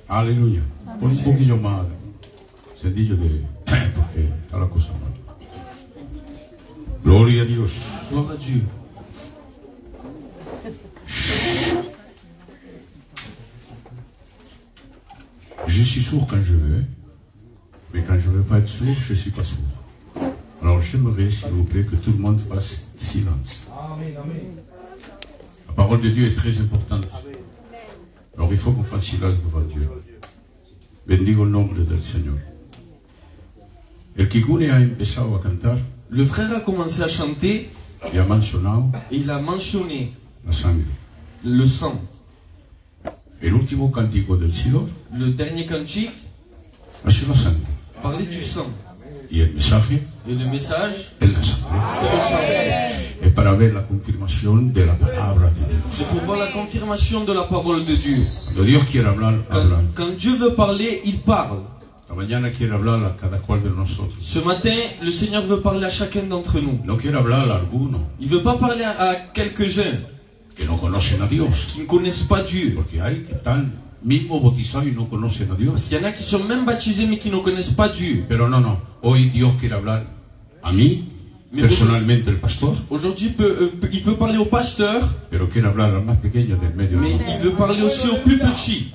Aleluya. Pon un poquillo más sencillo porque está la cosa mal. Gloria a Dios. Gloire à Dieu. Je suis sourd quand je veux, mais quand je ne veux pas être sourd, je ne suis pas sourd. Alors j'aimerais, s'il vous plaît, que tout le monde fasse silence. Amen, amen. La parole de Dieu est très importante. Alors il faut qu'on fasse silence devant Dieu. Bendigo el nombre del Señor. El Kikune a empezado a cantar Le frère a commencé à chanter y ha mencionado et il a mentionné la sangre. le sang. El último cántico del Sidor Le dernier cantique ha sido la sangre. parlait du sang. Y el mensaje Et le message, es la sangre. c'est le sang. Es para ver la confirmación de la palabra de Dios. C'est pour voir la confirmation de la parole de Dieu. Cuando Dios quiere hablar, habla. Quand Dieu veut parler, il parle. La mañana quiere hablar a cada cual de nosotros. Ce matin, le Seigneur veut parler à chacun d'entre nous. No quiere hablar a algunos Il ne veut pas parler à quelques-uns que no conocen a Dios. qui ne connaissent pas Dieu. Porque hay que están mismo bautizados y no conocen a Dios. Parce qu'il y en a qui sont même baptisés mais qui ne connaissent pas Dieu. Pero no. Hoy Dios quiere hablar a mí, personalmente el pastor, Aujourd'hui, il peut parler au pasteur, pero quiere hablar al más pequeño del medio. mais il veut parler aussi aux plus petits.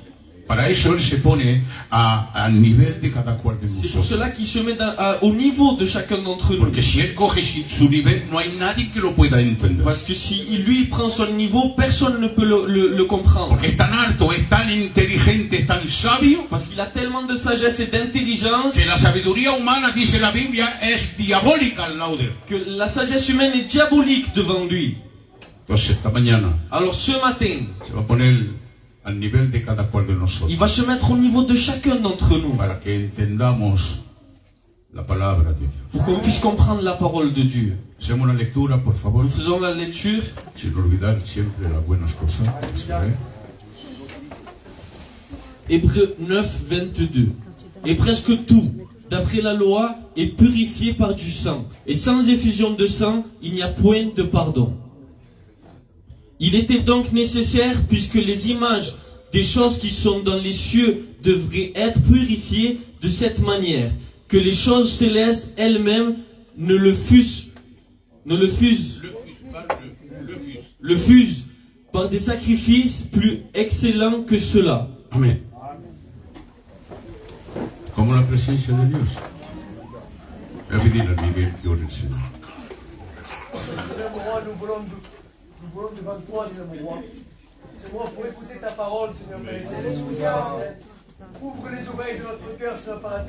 Para eso Él se pone al nivel de cada cual de C'est pour nosotros. cela qu'il se met au niveau de chacun d'entre nous. Porque si Él coge su nivel, no hay nadie que lo pueda entender. Parce que si lui prend son niveau, personne ne peut le comprendre. Porque es tan alto, es tan inteligente, es tan sabio, Parce qu'il a tellement de sagesse et d'intelligence que la sabiduría humana, dice la Biblia, es diabólica al lado de Él. que la sagesse humaine est diabolique devant lui. Entonces esta mañana Alors ce matin, se va a poner al nivel de cada cual de nosotros. il va se mettre au niveau de chacun d'entre nous Para que entendamos la palabra de Dios. pour qu'on puisse comprendre la parole de Dieu. Hacemos una lectura, por favor, Nous faisons la lecture. sin olvidar siempre las buenas cosas. Hébreux 9, 22. Et presque tout, d'après la loi, est purifié par du sang. Et sans effusion de sang, il n'y a point de pardon. Il était donc nécessaire, puisque les images des choses qui sont dans les cieux devraient être purifiées de cette manière, que les choses célestes elles-mêmes le fusent par des sacrifices plus excellents que ceux-là. Amén. Como la presencia de Dios. Voy a pedir a Miguel que ore el Señor. Seigneur mon roi, nous voulons devant toi, Seigneur mon roi. Seigneur, pour écouter ta parole, Seigneur, Père éternel. Ouvre les oreilles de notre cœur, Seigneur, Père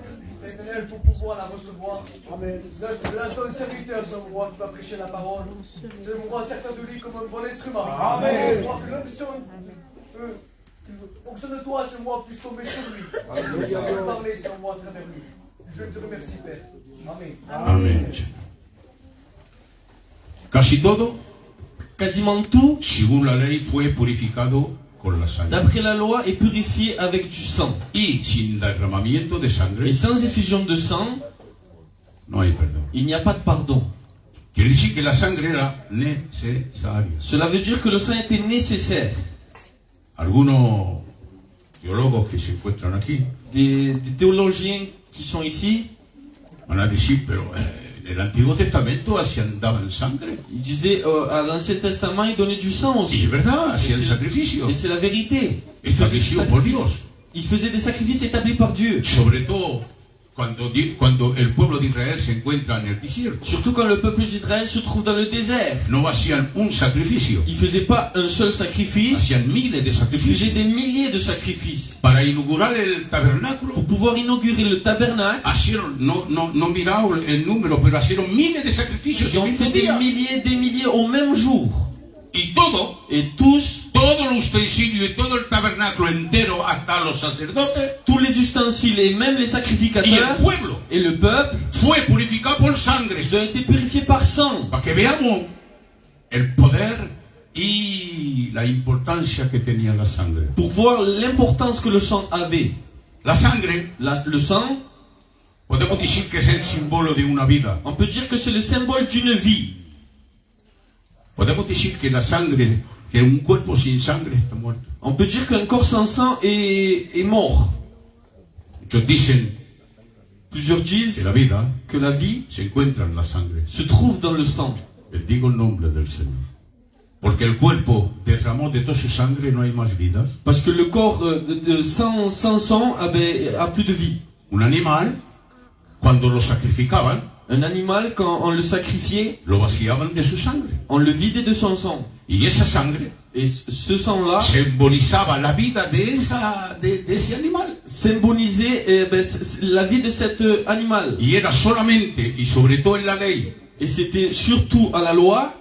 éternel, pour pouvoir la recevoir. Amen. Seigneur, je te donne ton serviteur, Seigneur mon roi, qui va prêcher la parole. Seigneur mon roi, sers-toi de lui comme un bon instrument. Amen. Que l'onction de toi, Seigneur mon roi, puisse tomber sur lui. Alléluia. Parler, Seigneur mon roi, à travers lui. Je te remercie, Père. Amen. Amén. Casi todo, Quasiment tout, según la ley, fue purificado con la sangre. d'après la loi, est purifié avec du sang. Y sin derramamiento de sangre Et sans effusion de sang, no hay perdón. il n'y a pas de pardon. Quiere decir que la sangre era necesaria. Cela veut dire que le sang était nécessaire. Algunos teólogos que se encuentran aquí Des théologiens qui sont ici, van a decir, pero en el Antiguo Testamento hacían, daban sangre. ils disaient à l'Ancien Testament, ils donnaient du sang Y aussi. es verdad, Et hacían c'est- sacrificios Et c'est la vérité. establecidos por Dios. Ils faisaient des sacrifices établis par Dieu. Sobre todo cuando el pueblo de Israel se encuentra en el desierto. Surtout quand le peuple d'Israël se trouve dans le désert. No hacían un sacrificio, Ils ne faisaient pas un seul sacrifice, hacían miles de ils faisaient sacrificios. des milliers de sacrifices. Para inaugurar el tabernáculo, Pour pouvoir inaugurer le tabernacle, hicieron, no miraron el número, pero hicieron miles de sacrificios ils el ont mismo fait des día. milliers au même jour. Y todo el utensilio y todo el tabernáculo entero, hasta los sacerdotes Tous les ustensiles et même les y el sacrificateurs pueblo, et le peuple, fue purificado por sangre. ils ont été purifiés par sang. Para que veamos el poder y la importancia que tenía la sangre. Pour voir l'importance que le sang avait. La sangre, Le sang, podemos decir que es el símbolo de una vida. on peut dire que c'est le symbole d'une vie. Podemos decir que la sangre que un cuerpo sin sangre está muerto. On peut dire qu'un corps sans sang est mort. Muchos dicen Plusieurs que disent la vida que la vie se encuentra en la sangre. se trouve dans le sang. Bendigo el nombre del Señor. Porque el cuerpo derramó de toda su sangre, no hay más vidas. Parce que le corps sans sang a plus de vie. Un animal, cuando lo sacrificaban, Un animal, quand on le sacrifiait, lo vaciaban de su sangre. on le vidait de son sang. Y esa sangre Et ce sang-là simbolizaba la vida de ese animal. symbolisait la vie de cet animal. Y era solamente, y sobre todo en la ley, Et c'était surtout à la loi,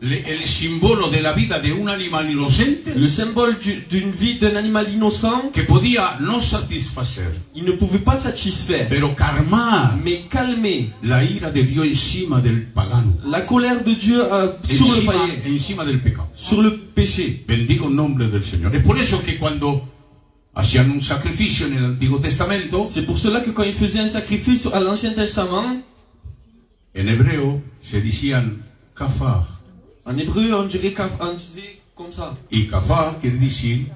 el símbolo de la vida de un animal inocente le symbole d'une vie d'un animal innocent. que podía no satisfacer, Il ne pouvait pas satisfaire, pero calmar mais calmer la ira de Dios encima del pagano, la colère de Dieu sur le païen, encima del pecado. sur le péché. Bendigo el nombre del Señor. Es por eso que cuando hacían un sacrificio en el Antiguo Testamento, C'est pour cela que quand il faisait un sacrifice à l'Ancien Testament, en hebreo se decían kafar. en hébreu on disait comme ça. Y kafar quiere decir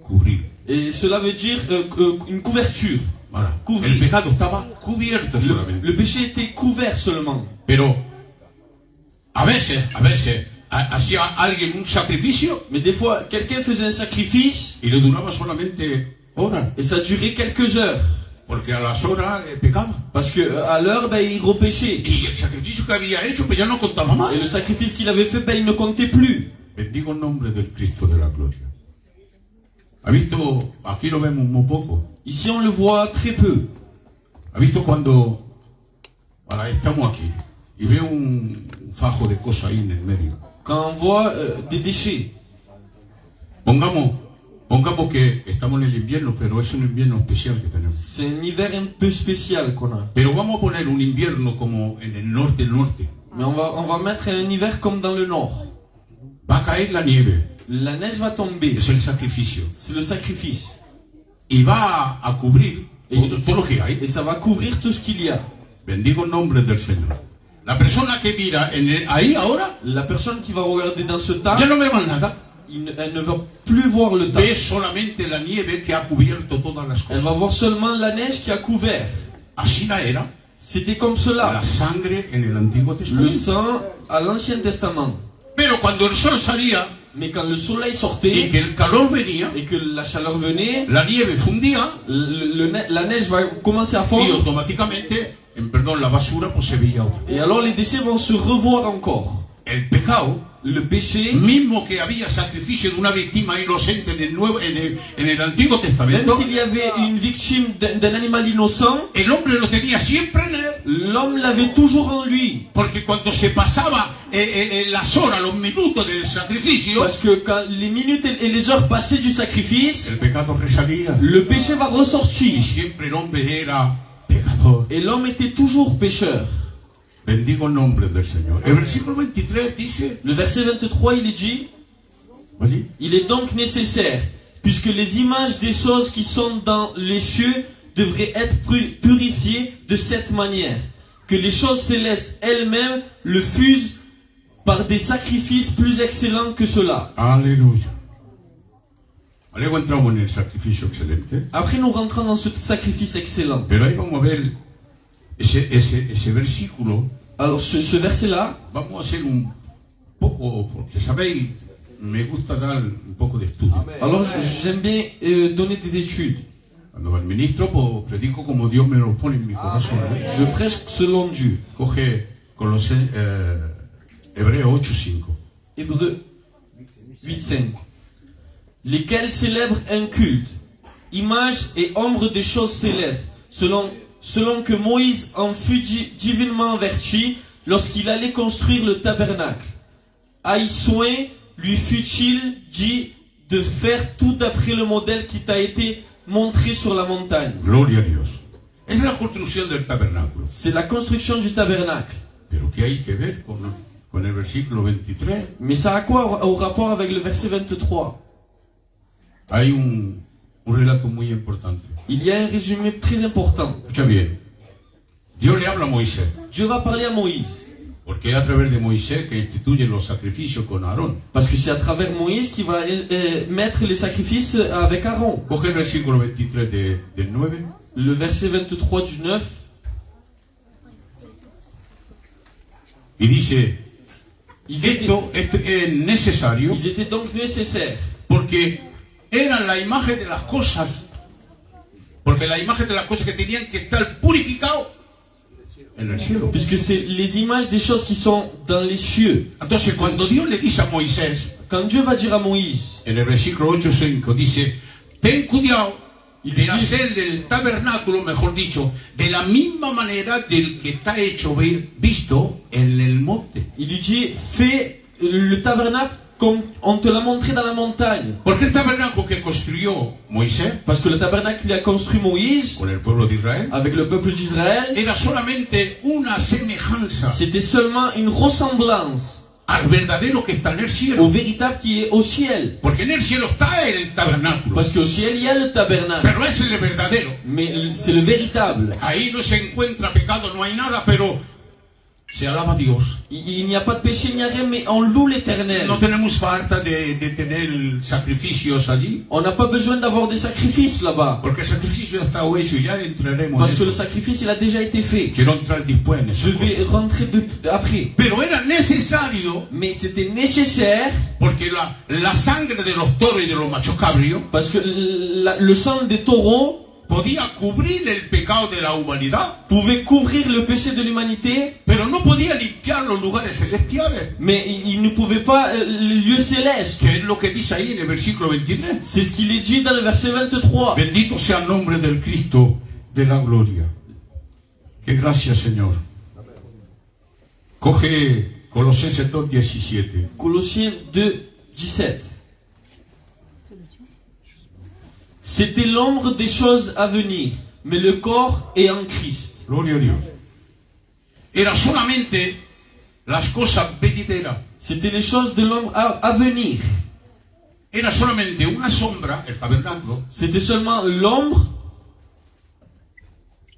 cubrir. Et cela veut dire une couverture. Voilà. Cubrir. El pecado estaba cubierto solamente. Le péché était couvert seulement. Pero a veces, hacía alguien un sacrificio Mais des fois, quelqu'un faisait un sacrifice y le duraba solamente horas, et ça durait quelques heures. porque a las horas pecaba. Parce que à l'heure, il repêchait. Y el sacrificio que había hecho, pues ya no contaba más. Et le sacrifice qu'il avait fait, il ne comptait plus. Bendigo el nombre del Cristo de la gloria. ¿Ha visto? Aquí lo vemos muy poco. Ici, on le voit très peu. ¿Ha visto cuando estamos aquí y veo un fajo de cosas ahí en el medio? Quand on voit des déchets. Pongamos que estamos en el invierno, pero es un invierno especial que tenemos. C'est un hiver un peu spécial qu'on a. Pero vamos a poner un invierno como en el norte. Mais on va mettre un hiver comme dans le nord. Va a caer la nieve, La neige va tomber. es el sacrificio. C'est le sacrifice. Y va a cubrir todo lo que hay. Et ça va couvrir tout ce qu'il y a. Bendigo el nombre del Señor. La persona que mira ahí ahora, La personne qui va regarder dans ce tas, ya no ve más nada. elle ne va plus voir le tas. Ve solamente la nieve que ha cubierto todas las Elle va cosas. voir seulement la neige qui a couvert. Así la era C'était comme cela. la sangre en el Antiguo Le Testamento. sang à l'Ancien Testament. Pero cuando el sol salía Mais quand le soleil y sortait que el calor venía, et que la chaleur venait, la nieve fundía la neige va commencer à y fondre. automáticamente, la basura pues se veía otra. Et alors les déchets vont se revoir encore. El pecado, Le péché, mismo que había sacrificio de una víctima inocente en el Antiguo même Testamento, s'il y avait une victime d'un animal innocent, el hombre lo tenía siempre en él. l'homme l'avait toujours en lui. Porque cuando se pasaba las horas, los minutos del sacrificio, Parce que quand les minutes et les heures passaient du sacrifice, el pecado resalía. le péché va ressortir. Y siempre el hombre era pecador. Et l'homme était toujours pécheur. Bendigo el nombre del Señor. El versículo 23 dice, Le verset 23, il est dit, ¿así? il est donc nécessaire, puisque les images des choses qui sont dans les cieux devraient être purifiées de cette manière, que les choses célestes elles-mêmes le fusent par des sacrifices plus excellents que cela. Aleluya. Luego entramos en el sacrificio excelente. Après, nous rentrons dans ce sacrifice excellent. Pero ahí vamos a ver ese versículo. Alors, ce verset-là, Vamos a hacer un poco, porque sabéis, me gusta dar un poco de estudio. alors j'aime bien donner des études. Cuando el ministro, pues predico como Dios me lo pone en mi corazón. Je prêche selon Dieu. Coge Hebreos 8:5. Hébreux 8.5. Lesquels célèbrent un culte, image et ombre des choses célestes, selon que Moïse en fut divinement averti lorsqu'il allait construire le tabernacle. À y soin lui fut-il dit de faire tout d'après le modèle qui t'a été montré sur la montagne. Gloria a Dios. Es la construcción del tabernáculo. C'est la construction du tabernacle. Pero ¿qué hay que ver con el versículo 23? Mais ça a quoi au rapport avec le verset 23? Hay un relato muy importante. Il y a un résumé très important. Escucha bien. Dios le habla a Moisés. Dieu va parler à Moïse. Porque es a través de Moisés que instituye los sacrificios con Aarón. Parce que c'est à travers Moïse qu'il va mettre les sacrifices avec Aaron. Coge el versículo 23 del 9. Le verset 23 du 9. Y dice, esto es necesario Ils étaient donc nécessaires. porque eran la imagen de las cosas. Porque la imagen de las cosas que tenían que estar purificados en el cielo. Puisque c'est les images des choses qui sont dans les cieux. Entonces, cuando Dios le dice a Moisés, Quand Dieu va dire à Moïse, en el versículo 8:5, dice, ten cuidado Y de dice- hacer del tabernáculo, mejor dicho, de la misma manera del que está hecho, visto en el monte. il lui dit, fais le tabernacle comme on te l'a montré dans la montagne. Porque el tabernáculo que construyó Moisés Parce que le tabernacle qu'il a construit Moïse, con el pueblo de Israel avec le peuple d'Israël, era solamente una semejanza c'était seulement une ressemblance al verdadero que está en el au cielo. véritable qui est au ciel. Porque en el cielo está el tabernáculo, Parce qu'au ciel, il y a le tabernacle. pero es el verdadero. Mais c'est le véritable. Ahí no se encuentra pecado, no hay nada, pero se alaba a Dios. Il n'y a pas de péché, il n'y a rien, mais on loue l'éternel. No tenemos falta de tener sacrificios allí, On n'a pas besoin d'avoir des sacrifices là-bas. porque el sacrificio ya está hecho y ya entraremos Parce en que le eso. sacrifice, il a déjà été fait. Quiero entrar después en Je eso. vais rentrer après. Pero era necesario, Mais c'était nécessaire, porque la sangre de los toros y de los machos cabrios parce que le sang des taureaux podía cubrir el pecado de la humanidad, pouvait couvrir le péché de l'humanité, pero no podía limpiar los lugares celestiales, mais il ne pouvait pas le lieu céleste. que es lo que dice ahí en el versículo 23. C'est ce qu'il est dit dans le verset 23. Bendito sea el nombre del Cristo de la gloria. Que gracias, Señor. Coge Colosenses 2:17. Colossiens 2, 17. C'était l'ombre des choses à venir, mais le corps est en Christ. Gloria a Dios. Era solamente las cosas venideras. C'était les choses de l'ombre à venir. Era solamente una sombra, el tabernáculo, C'était seulement l'ombre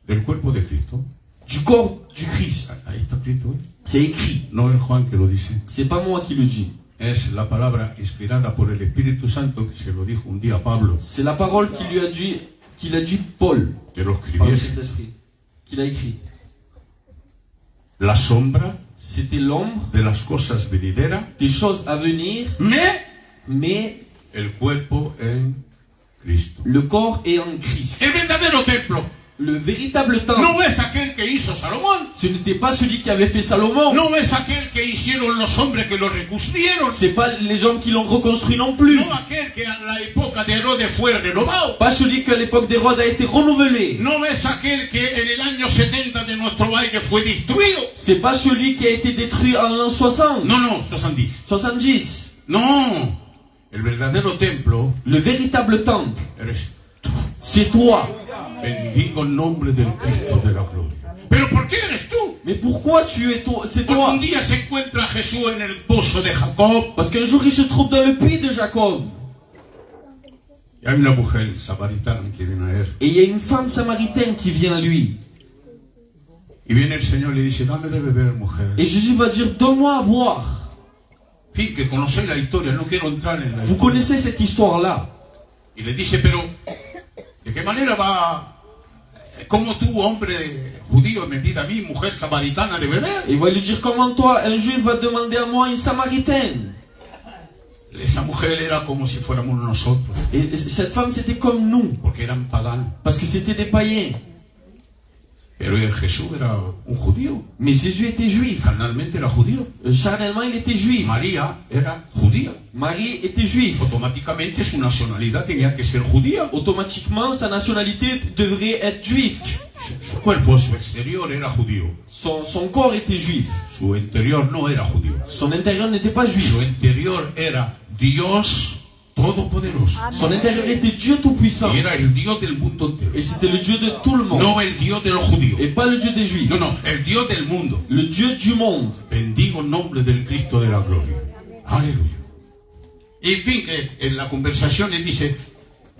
del cuerpo de Cristo. du corps du Christ. Ahí está Cristo, ¿eh? C'est écrit. No es Juan que lo dice. C'est pas moi qui le dis. Es la palabra inspirada por el Espíritu Santo que se lo dijo un día a Pablo, C'est la parole qu'il a dit Paul que lo par le escribiese. Saint-Esprit, qu'il a écrit. La sombra C'était l'ombre de las cosas venideras, des choses à venir, mais el cuerpo en Cristo. le corps est en Christ. El verdadero templo Le véritable temple, no es aquel que hizo Salomón, ce n'était pas celui qui avait fait Salomon. no es aquel que hicieron los hombres que lo reconstruyeron, C'est pas les hommes qui l'ont reconstruit non plus. no aquel que en la época de Herodes fue renovado, Pas celui qu'à l'époque d'Hérode a été renouvelé. no es aquel que en el año 70 de nuestro valle fue destruido, C'est pas celui qui a été détruit en l'an 60, no, 70. 70. No, el verdadero templo Le véritable temple, eres tú. c'est toi. Bendigo el nombre del Cristo de la gloria. ¿Pero por qué eres tú? Mais pourquoi tu es toi? C'est Porque toi. un día se encuentra Jesús en el pozo de Jacob Parce qu'un jour il se trouve dans le puits de Jacob. y hay una mujer samaritana que viene a él. Et il y a une femme samaritaine qui vient à lui. Y viene el Señor y le dice, dame de beber, mujer. Et Jésus va dire, donne-moi à boire. En fin, que conocéis la historia, no quiero entrar en la Vous historia. connaissez cette histoire-là. Y le dice, pero, ¿de qué manera cómo tú, hombre judío, me pide a mí, mujer samaritana, de beber? Et il va lui dire, comment toi, un juif, va demander à moi une samaritaine? Esa mujer era como si fuéramos nosotros, Et cette femme, c'était comme nous. porque eran paganos. Parce que c'était des païens. Pero Jesús era un judío, Mais Jésus était juif. carnalmente era judío. Charnellement, il était juif. María era judía. Marie était juif. Automáticamente su nacionalidad tenía que ser judía. Automatiquement, sa nationalité devrait être juif. Su cuerpo, su exterior era judío. Son corps était juif. Su interior no era judío. Son intérieur n'était pas juif. Su interior era Dios Todopoderoso. Son intérieur était Dieu Tout-Puissant. Y era el Dios del mundo entero. Et c'était le Dieu de tout le monde. No el Dios de los judíos. Et pas le Dieu des juifs. No, el Dios del mundo. Le Dieu du monde. Bendigo el nombre del Cristo de la gloria. Aleluya. Y en fin, que en la conversación le dice,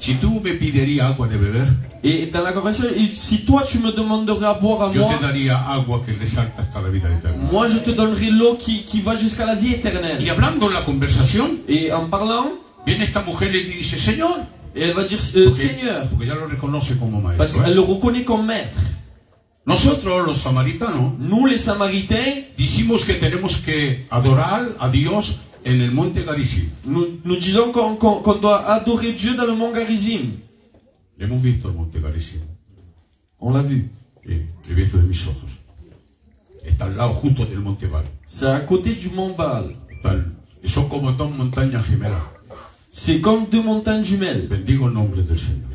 Si tú me pedirías agua de beber, Et dans la conversation, si toi tu me demanderais à boire à yo moi, te daría agua que resalta hasta la vida eterna. moi je te donnerai l'eau qui va jusqu'à la vie Y éternelle. hablando en la conversación, Et en parlant, viene esta mujer y le dice, Señor, et elle va dire Seigneur, porque ya lo reconoce como parce maestro. qu'elle le reconnaît comme maître. Nosotros los samaritanos Nous les Samaritains, decimos que tenemos que adorar a Dios en el monte Garizim. nous disons qu'on doit adorer Dieu dans le mont Garizim. Le hemos visto el monte Garizim. On l'a vu. Sí, lo he visto de mis ojos. Está al lado justo del monte Baal. C'est à côté du mont Baal. Son como dos montañas gemelas. C'est comme deux montagnes jumelles. Bendigo el nombre del Señor.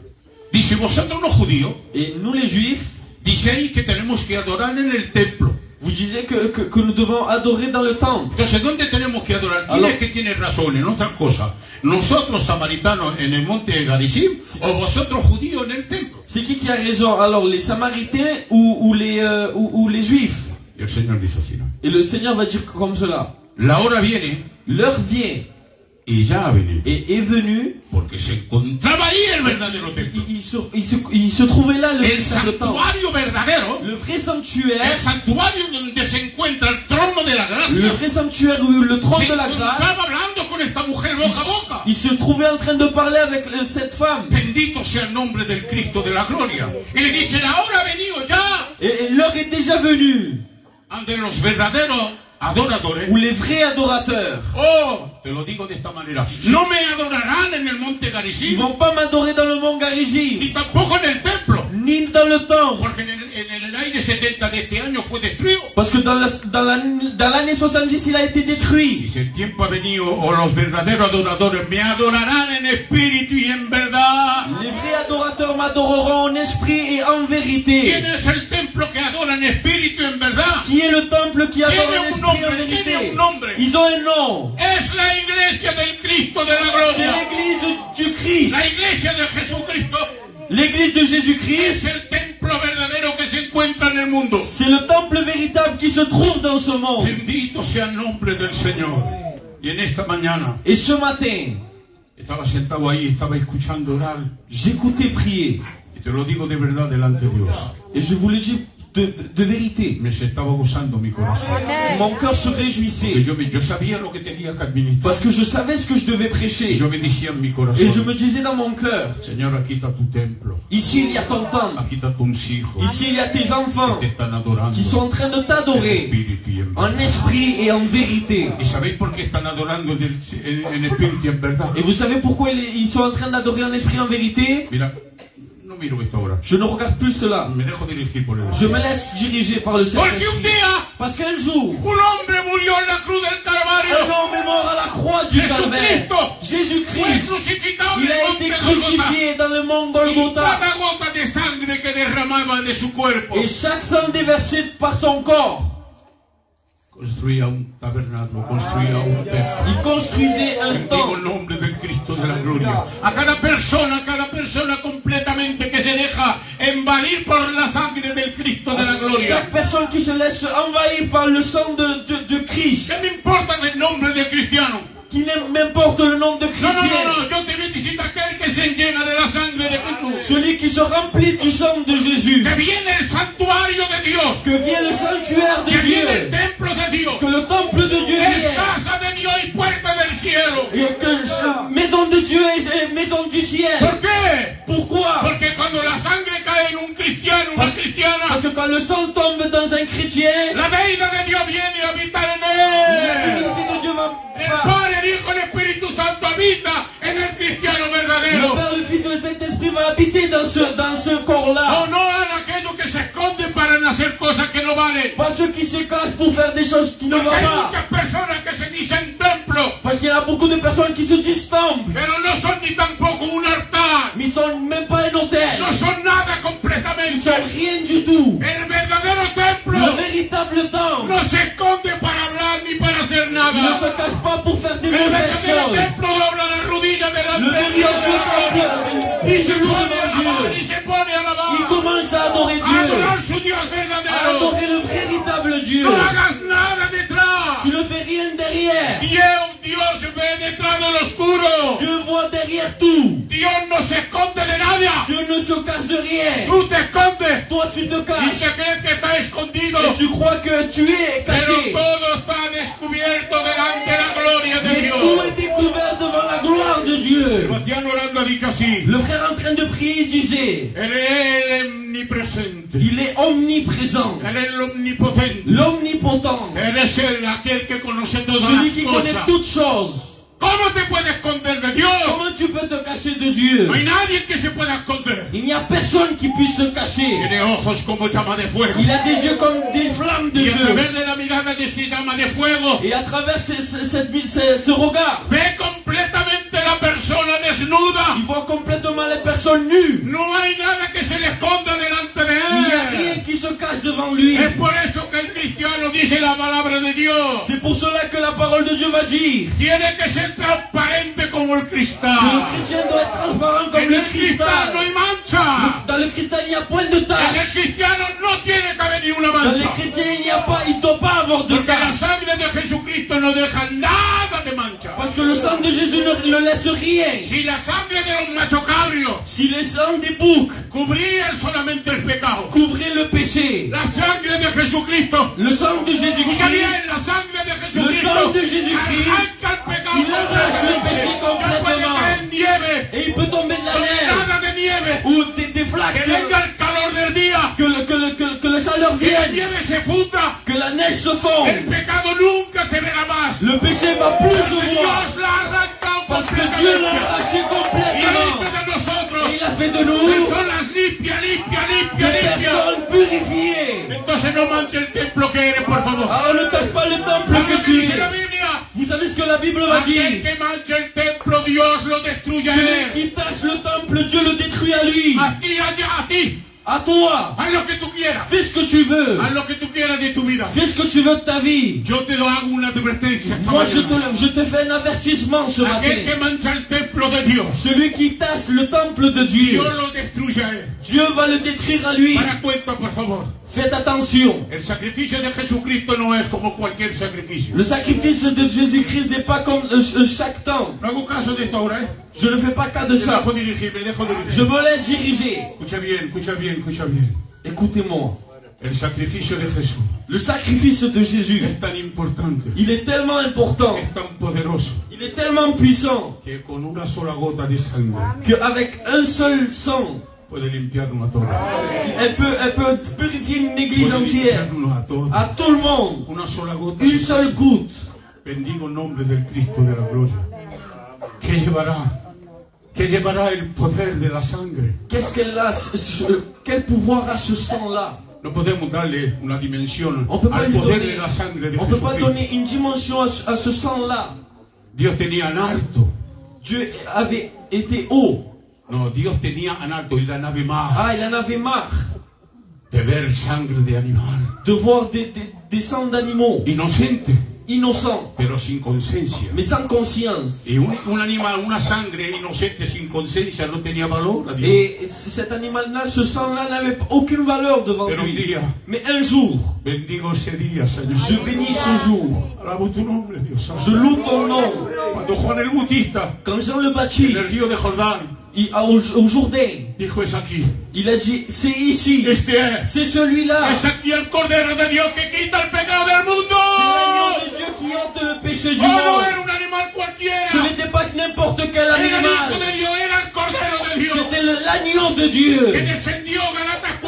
Dice, vosotros los judíos, Et nous les Juifs, dicéis que tenemos que adorar en el templo. vous disiez que nous devons adorer dans le temple. Entonces, ¿dónde tenemos que adorar? ¿Quién es que tiene razón en otras cosas? ¿Nosotros samaritanos en el monte de Garizim o vosotros judíos en el templo? C'est qui a raison? Alors les Samaritains ou les Juifs? Y el Señor dice así, ¿no? Et le Seigneur va dire comme cela. La hora viene L'heure vient y ya ha venido. et est venue. Porque se encontraba ahí el verdadero templo. Il se trouvait là le El véritable temple. santuario verdadero. Le vrai El sanctuaire. santuario donde se encuentra el trono de la Le gracia. vrai sanctuaire où le trône Se de la grâce. encontraba hablando con esta mujer boca a boca. Il se trouvait en train de parler avec cette femme. Bendito sea el nombre del Cristo de la gloria. Y le dice, la hora ha venido ya. Et l'heure est déjà venue. Ante los verdaderos adoradores. Où les vrais adorateurs. Oh, te lo digo de esta manera. No me adorarán en el monte Ils Garizim. vont pas m'adorer dans le mont Garizim. Ni tampoco en el templo. Ni dans le temple. Porque en el año 70 de este año fue destruido. Parce que dans l'année 70, il a été détruit. Dice, el tiempo ha venido, o los verdaderos adoradores me adorarán en espíritu y en verdad. Les vrais adorateurs m'adoreront en esprit et en vérité. ¿Quién es el templo que adora en espíritu y en verdad? Qui est le temple qui adore en Tiene un esprit et en nombre, vérité? tiene un nombre. Ils ont un nom. Es la iglesia del Cristo de la C'est gloria. l'église du Christ. La iglesia de Jesucristo L'église de es Jésus-Christ, el templo verdadero que se encuentra en el mundo. c'est le temple véritable qui se trouve dans ce monde. Bendito sea el nombre del Señor. Y en esta mañana Et ce matin, estaba sentado ahí, estaba escuchando orar. j'écoutais prier. Y te lo digo de verdad delante de Dios. Et je vous le dis de vérité. Me se estaba gozando mi corazón. Mon cœur se Que réjouissait. yo sabía lo que tenía que administrar. Parce que je savais ce que je devais Y prêcher. yo me decía en mi Et je corazón, me disais dans mon cœur, Señor, aquí está tu templo. ici il y a ton temple. Aquí están tus hijos. Ici il y a tes enfants Que te están adorando. qui sont en train de En t'adorer espíritu y en en verdad. esprit et en vérité. ¿Y sabéis por qué están adorando en espíritu y en verdad? Et vous savez pourquoi ils sont en train d'adorer en esprit et en vérité? Mira, no miro esto ahora. Je ne regarde plus cela. Me dejo dirigir por el Je me laisse diriger par le Porque un Saint-Esprit. día Parce qu'un jour, un hombre murió en la cruz del un Calvario. homme est mort à la croix du Calvaire. Fue Jésus-Christ, crucificado en il el a monte été Golgotha. crucifié dans le mont Y Golgotha. cada gota de sangre que derramaba de su cuerpo Et chaque sang déversé par son corps, construía un tabernáculo, construía un templo. il construisait un Bendigo el temple. nombre del Cristo de la gloria. A cada persona completamente que se deja invadir por la sangre del Cristo de la gloria. Chaque personne qui se laisse envahir par le sang de Christ, ¿Qué me importa el nombre del cristiano? qui m'importe le nom de No, chrétien, yo te felicito a aquel que se llena de la sangre de Jesús. celui qui se remplit du sang de Jésus, Que viene el santuario de Dios. que vient le sanctuaire de Que viene el Dieu, templo de Dios. que le temple de Dieu Es vient, casa de Dios y puerta del cielo. et que maison de Dieu et maison du ciel. ¿Por qué? Pourquoi? Porque cuando la sangre cae en un cristiano, una cristiana, Parce que quand le sang tombe dans un chrétien, la deidad de Dios viene a habitar en la él. divinité de Dieu El va. Padre, el Hijo, el Espíritu Santo habita en el cristiano Le verdadero. Père, le Fils et le Saint-Esprit va habiter dans ce corps-là. O no en aquellos que se esconden para hacer cosas que no valen. Pas ceux qui se cachent pour faire des choses qui ne vont Porque hay pas. muchas personas que se dicen templo, Parce qu'il y a beaucoup de personnes qui se disent temple, pero no son ni tampoco un altar. mais ils sont même pas un hôtel. No son nada Ils completamente. sont rien du tout. El verdadero templo Le véritable temple, no se esconde para hablar ni para hacer il ne nada. se cache pas pour faire des El mauvaises verdadero choses. templo dobla la rodilla Le delante de véritable Dios temple, y il se se loue pone a devant alabar Dieu. y se pone a Il alabar. commence à adorer A Dieu, adorar su Dios à verdadero. adorer le véritable Dieu. No hagas nada detrás. Tu ne fais rien derrière. Dios Dios ve detrás de lo oscuro. Dieu voit derrière tout. Dios no se esconde de nada. Dieu ne se cache de rien. Tú te escondes Toi, tu te y caches. te crees que estás escondido. Et tu crois que tu es Pero caché. todo está descubierto delante de la gloria de Mais Dios. tout est découvert devant la gloire de Dieu. Sebastián orando ha dicho así. Le frère en train de prier disait, Él es el omnipresente. il est omniprésent, Él es el omnipotente. l'omnipotent, Él es aquel que conoce todas celui las qui connaît cosas. toutes choses. ¿Cómo te puedes esconder de Dios? Comment tu peux te cacher de Dieu? No hay nadie que se pueda esconder. Il n'y a personne qui puisse se cacher. Tiene ojos como llama de fuego. Il a des yeux comme des flammes de Y a feu. través de la mirada de esa llama de fuego, Et à travers ce regard, ve completamente la persona desnuda. il voit complètement les personnes nues. No hay nada que se le esconda delante de Il n'y a él. rien qui se cache devant lui. Es por eso que el cristiano dice la palabra de Dios. C'est pour cela que la parole de Dieu va dire Tiene que ser transparente como el que le cristal. chrétien doit être transparent comme En le el cristal no hay cristal. mancha. Dans le cristal, il n'y a point de En el tache. cristiano no tiene que haber ni una Dans les mancha. chrétiens, il ne doit pas avoir de Porque la tache. sangre de Jesucristo no deja nada de mancha. Parce que le sang de Jésus ne laisse rien. Si la sangre de los machocabrios Si le sang des boucs cubría solamente el pecado, couvrait le péché, la sangre de Jesucristo, le sang de escucha Jésus-Christ, bien, la sangre de le Jesucristo sang de Jésus-Christ, arranca el pecado il arrache le péché completamente. Ya puede complètement. caer nieve, Et il peut tomber de la neige nada de nieve, ou des flaques, que venga el calor del día, que le chaleur que la vienne, nieve se funda, que la neige se fonde. el pecado nunca se verá más. Le péché va plus se voir Dios la ha arrancado parce que Dieu l'a completamente. arraché Y ha complètement. hecho de nosotros Et il a fait de nous personas limpias, limpias, des limpias, limpias. personnes purifiées. Entonces no manche el templo que eres, por favor. Alors ne tâche pas le temple ¿Sabes que lo que tu dice es. la Biblia? Vous savez ce que la Bible va Aquel dire? que manche el templo, Dios lo destruye a Celui él. qui tâche le temple, Dieu le détruit à lui. A ti, a ti. À toi. Haz lo que tú quieras. Fais ce que tu veux. Haz lo que tú quieras de tu vida. Fais ce que tu veux de ta vie. Yo te hago una advertencia esta Moi, mañana. je te fais un avertissement ce Aquel que matin. mancha el templo de Dios, Celui qui tâche le temple de Dieu, Dios lo destruye a él. Dieu va le détruire à lui. Para cuenta, por favor. Faites attention. El sacrificio de Jesucristo no es como cualquier sacrificio. Le sacrifice de Jésus-Christ n'est pas comme chaque temps. No hago caso de esta hora, ¿eh? Je ne fais pas cas de Me ça. dejo dirigir, me dejo dirigir. Je me laisse diriger. Escucha bien, escucha bien, escucha bien. Écoutez-moi. El sacrificio de Jesús Le sacrifice de Jésus, es tan importante, il est tellement important, es tan poderoso, il est tellement puissant, que con una sola gota de sangre qu'avec un seul sang, puede limpiarnos a todos. elle peut purifier une église Puede entière, limpiarnos a todos. à tout le monde. Una sola gota. Une seule goutte. Bendigo el nombre del Cristo de la gloria. Que llevará el poder de la sangre. Qu'est-ce qu'elle a, quel pouvoir a ce sang-là? No podemos darle una dimensión On peut pas al lui poder donner, de la sangre de on peut pas Jesucristo. donner une dimension à ce sang-là. Dios tenía en alto. Dieu avait été haut. No, Dios tenía en alto y la nave más Ah, il en avait marre de ver sangre de animal. de voir des sangs d'animaux Inocente, innocents, pero sin conciencia. mais sans conscience. Y un animal, una sangre inocente sin conciencia no tenía valor a Dios. Et cet animal-là, ce sang-là n'avait aucune valeur devant Pero un lui. día, Mais un jour, bendigo ese día, Señor. je bénis ce jour. Alabo tu nombre, Dios santo. Je loue ton nom. Cuando Juan el Bautista, Quand Jean le en el Baptiste, río de Jordán, au Jourdain, dijo: es aquí, il a dit, c'est ici, este es. c'est celui-là. Es aquí el Cordero de Dios que quita el pecado del mundo. C'est l'agneau de Dieu qui ôte le péché du Oh, no monde. era un animal cualquiera. Ce n'était pas n'importe quel Era el Hijo animal. de Dios, era el Cordero de Dios. C'était l'agneau de Que Dieu. descendió, Galatas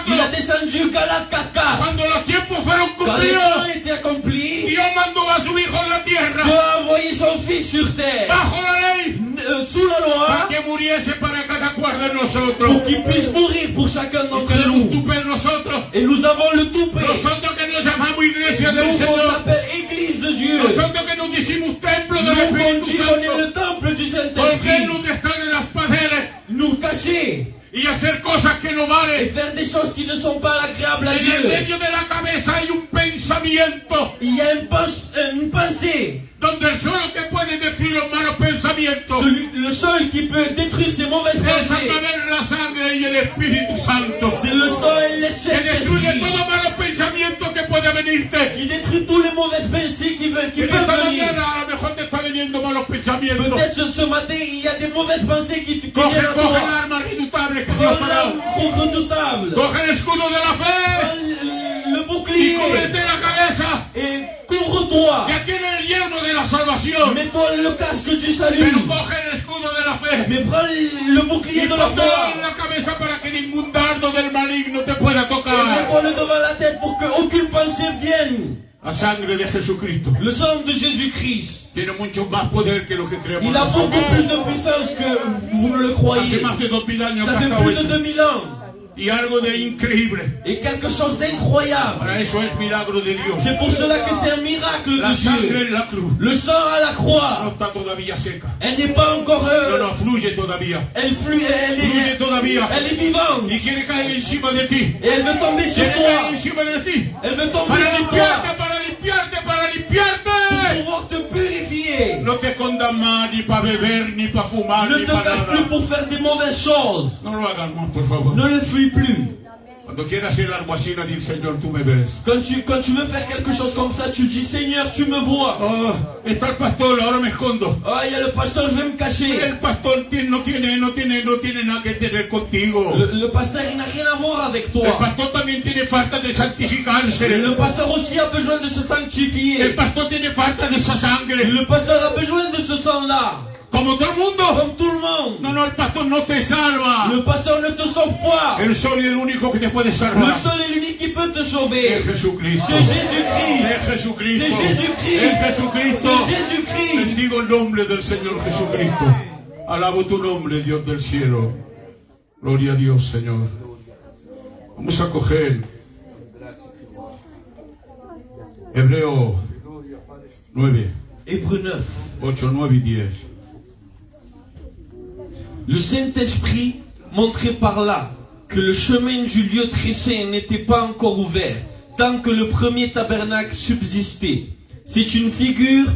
Il a 4:4. descendu Galate 4. Cuando los tiempos fueron Quand les temps cumplidos, étaient accomplis, Dios mandó a su Hijo en la Dieu tierra, a envoyé son fils sur terre, bajo la ley, sous la loi, para que muriese para cada cual de nosotros. pour qu'il puisse mourir pour chacun Y d'entre tenemos nous. tu fe nosotros. Et nous avons le toupet. Nosotros que nos llamamos Iglesia Nous, del on Señor. s'appelle Église de Dieu. Nosotros que nos decimos templo del Nous, on Espíritu dit qu'on est Santo. le temple du ¿Por qué Saint-Esprit. no te están en las paredes Nous cacher y hacer cosas que no et valen? faire des choses qui ne sont pas agréables à En el Dieu. medio de la cabeza hay un pensamiento Il y a une pensée. donde el solo que puede destruir los malos pensamientos Le seul qui peut détruire ces mauvaises es a pensées, través de la sangre y el Espíritu Santo. c'est le sang et le Que destruye Saint-Esprit todo malos pensamientos que puede venirte. qui détruit tous les mauvaises pensées qui En peuvent esta venir. mañana a lo mejor te está viniendo malos pensamientos. Peut-être ce matin, il y a des mauvaises pensées qui Coge viennent à toi. el arma redoutable que Dios Prends te ha dado. l'arme redoutable. Coge el escudo de la fe Prends le y bouclier. cúbrete la cabeza. Et couvre-toi. Ya tiene el yelmo de la salvación. Mets-toi le casque du Pero salut. coge el escudo de la fe. Mais prends le bouclier Y de la póntelo foi. en la cabeza para que ningún dardo del maligno te pueda Et tocar. mets-toi le devant la tête pour qu'aucune pensée vienne. La sangre de Jesucristo Le sang de Jésus-Christ. tiene mucho más poder que lo que creemos Il a nosotros. beaucoup plus de puissance que vous ne le Hace croyez. más de 2000 años Ça que ha fait estado plus de hecho. 2000 ans. Y algo de increíble. Et quelque chose d'incroyable. Para eso es milagro de Dios. C'est pour cela que c'est un miracle La de sangre Dieu. en la cruz Le sang à la no croix, está todavía seca. elle n'est pas encore... No fluye todavía. elle flue, Fluye todavía. elle est vivante. Y quiere caer encima de ti. Et elle veut tomber sur Quiere caer toi. encima de ti. Elle veut tomber Para sur limpiarte, toi. para limpiarte, para limpiarte. Pour pouvoir te purifier. No te escondas más ni para beber, ni para fumar, Ne ni te para cache plus nada. pour faire des mauvaises choses. No lo hagan más, por favor. Ne le fuis plus. Cuando quieras ir algo así, no digas, Señor, tú me ves. Quand tu veux faire quelque chose comme ça, tu dis Seigneur, tu me vois. Oh, está el pastor, ahora me escondo. Ah, il y a le pasteur, je vais me cacher. El pastor no tiene nada que tener contigo. Le pasteur, il n'a rien à voir avec El toi. pastor también tiene falta de santificarse. Le pasteur aussi a besoin de se El sanctifier. pastor tiene falta de esa sangre. Le pasteur a besoin de ce sang-là. Como todo el mundo. Comme tout le monde. No, el pastor no te salva. Le pasteur ne te sauve pas. El solo y el único que te puede Le salvar seul et l'unique qui peut te es sauver, Jesucristo. c'est Jésus-Christ. Es Jesucristo. C'est Jésus-Christ. Es Jesucristo. C'est Jésus-Christ. Bendigo el nombre del Señor Jesucristo. Alabo tu nombre, Dios del cielo. Gloria a Dios, Señor. Vamos a coger Hebreo 9, Hébreux 9. 8, 9 y 10. Le Saint-Esprit montrait par là que le chemin du lieu très saint n'était pas encore ouvert, tant que le premier tabernacle subsistait. C'est une figure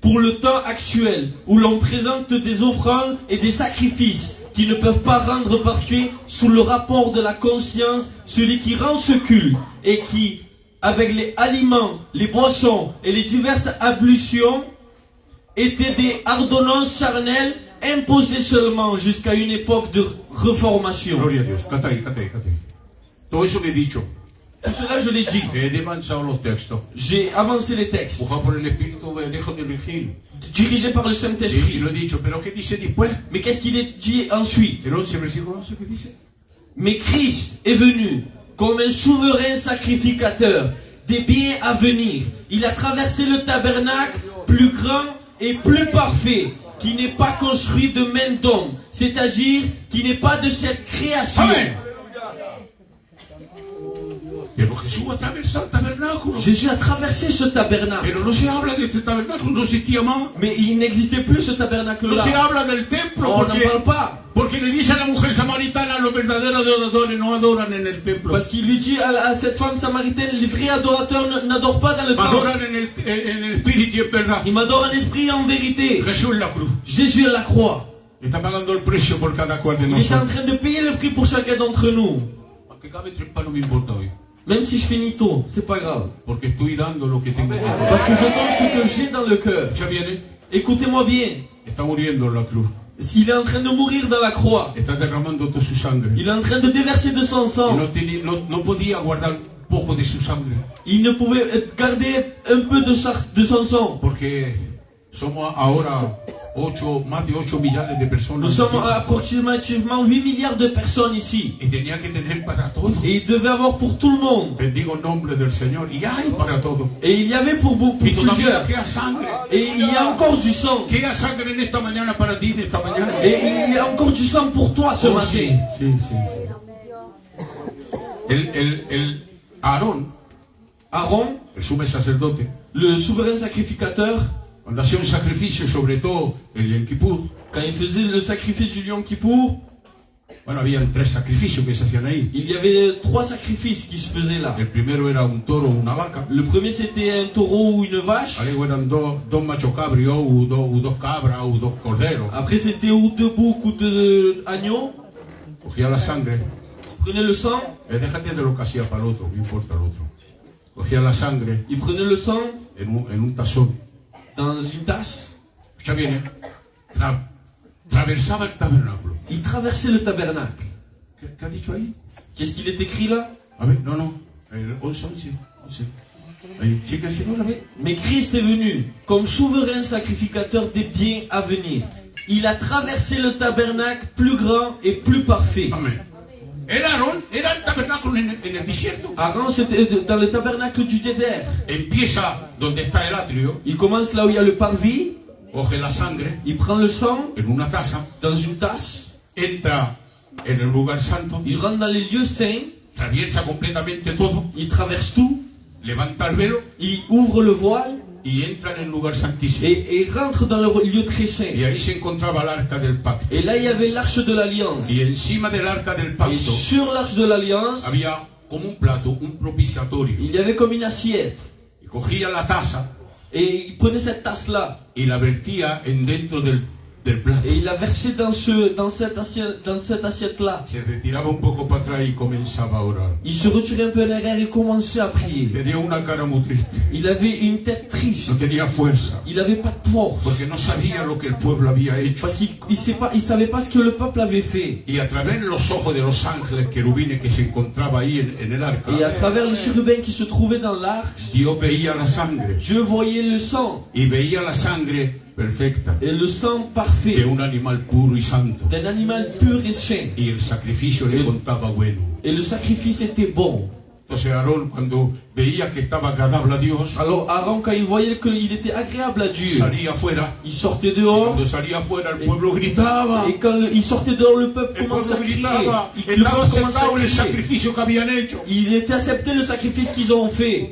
pour le temps actuel, où l'on présente des offrandes et des sacrifices qui ne peuvent pas rendre parfait sous le rapport de la conscience celui qui rend ce culte, et qui, avec les aliments, les boissons et les diverses ablutions, étaient des ordonnances charnelles imposées seulement jusqu'à une époque de reformation. Gloria a Dios. Cata ahí. Todo eso le he dicho. Tout cela, je l'ai dit. He avanzado los textos. J'ai avancé les textes, Empujado por el Espíritu, dejo de elegir. dirigés par le Y Saint-Esprit. lo he dicho. Pero ¿qué dice después? Mais qu'est-ce qu'il est dit ensuite? El 11, versículo 11, ¿qué dice? Mais Christ est venu comme un souverain sacrificateur des biens à venir. Il a traversé le tabernacle plus grand et plus parfait, qui n'est pas construit de main d'homme, c'est-à-dire qui n'est pas de cette création. Amén. Pero Jesús atravesó el tabernáculo. Jésus a traversé ce tabernacle. Pero no se habla de este tabernáculo, no existía más. Mais il n'existait plus ce No se tabernacle-là. habla del templo On n'en parle pas. porque le dice a la mujer samaritana, los verdaderos adoradores no adoran en el templo, Parce qu'il lui dit à cette femme samaritaine, les vrais adorateurs n'adorent pas dans le temple. adoran en el espíritu y en verdad. Ils m'adorent en esprit et en vérité. Jesús en la cruz Jésus à la croix. está pagando el precio por cada cual de Il est en nosotros. train de payer le prix pour chacun d'entre nous. Aunque cabe triunfar no me importa hoy, Même si je finis tôt, c'est pas grave. porque estoy dando lo que tengo. Parce que je donne ce que j'ai dans le cœur. Ya viene, Écoutez-moi bien. está muriendo en la cruz, Il est en train de mourir dans la croix. está derramando toda su sangre. Il est en train de déverser de son Y sang. no podía guardar poco de su sangre, Il ne pouvait garder un peu de son sang. porque somos ahora más de 8 millones de Nous personas sommes approximativement 8 milliards de personnes ici. y tenía que tener para todo. Et il devait avoir pour tout le monde. Bendigo el nombre del Señor. Y hay para todo. Et il y avait pour beaucoup Y todavía plusieurs. queda sangre. Et il y a encore du sang. Queda sangre en esta mañana para ti, en esta mañana. Et il y a encore du sang pour toi ce Oh, matin. sí. El Aarón, Aaron, el sumo sacerdote, le souverain sacrificateur, cuando hacía un sacrificio, sobre todo el Yom Kippur, quand il faisait le sacrifice du Yom Kippour, bueno, habían 3 sacrificios que se hacían ahí. il y avait 3 sacrifices qui se faisaient là. El primero era un toro o una vaca. Le premier c'était un taureau ou une vache. Luego eran dos machos cabrios, o dos cabras, o dos corderos. Après c'était ou 2 boucs ou 2 agneaux. Cogía la sangre. Il prenait le sang, Déjate de lo que hacía para el otro, no importa el otro. Cogía la sangre il prenait le sang en un tazón. dans une tasse. Escucha bien, ¿eh? Atravesaba el tabernáculo. Il traversait le tabernacle. ¿Qué ha dicho ahí? Qu'est-ce qu'il est écrit là? A ver, no. 11. Ahí, sí que si no la ve. Mais Christ est venu comme souverain sacrificateur des biens à venir. Il a traversé le tabernacle plus grand et plus parfait. Amén. El Aarón era el tabernáculo en el desierto. Aaron, c'était dans le tabernacle du désert. Empieza donde está el atrio, Il commence là où il y a le parvis. coge la sangre Il prend le sang en una taza, dans une tasse. entra en el lugar santo, Il rentre dans les lieux saints. atraviesa completamente todo, Il traverse tout. levanta el velo Il ouvre le voile y entra en el lugar santísimo. et rentre dans le lieu très saint. Y ahí se encontraba el arca del pacto. Et là, il y avait l'arche de l'alliance. Y encima del arca del Et pacto sur l'arche de l'alliance, había como un plato, un propiciatorio. il y avait comme une assiette. Y cogía la taza Et il prenait cette tasse-là. y la vertía en dentro del plato. Et il la versait dans cette assiette-là. Se retiraba un poco para atrás y comenzaba a orar. Il se retirait un peu en arrière et commençait à prier. Tenía una cara muy triste. Il avait une tête triste. No tenía fuerza. Il n'avait pas de force. Porque no sabía lo que el pueblo había hecho. Parce qu'il ne savait pas ce que le peuple avait fait. Y a través de los ojos de los ángeles querubines que se encontraba ahí en el arca, Et à travers les chérubins qui se trouvaient dans l'arche, Dios veía la sangre. Dieu voyait le sang. Y veía la sangre perfecta Et le sang de parfait un animal puro y santo. d'un animal pur et saint. Y el sacrificio le contaba bueno. Et le sacrifice était bon. Entonces Aarón, cuando veía que estaba agradable a Dios, Alors Aaron, quand il voyait qu'il était agréable à Dieu, salía afuera. il sortait dehors. Cuando salía afuera, el pueblo gritaba. Et quand il sortait dehors, le peuple El commençait à pueblo crier. gritaba. Le Estaba peuple commençait aceptado à el crier. sacrificio que habían hecho. Il était accepté le sacrifice qu'ils ont fait.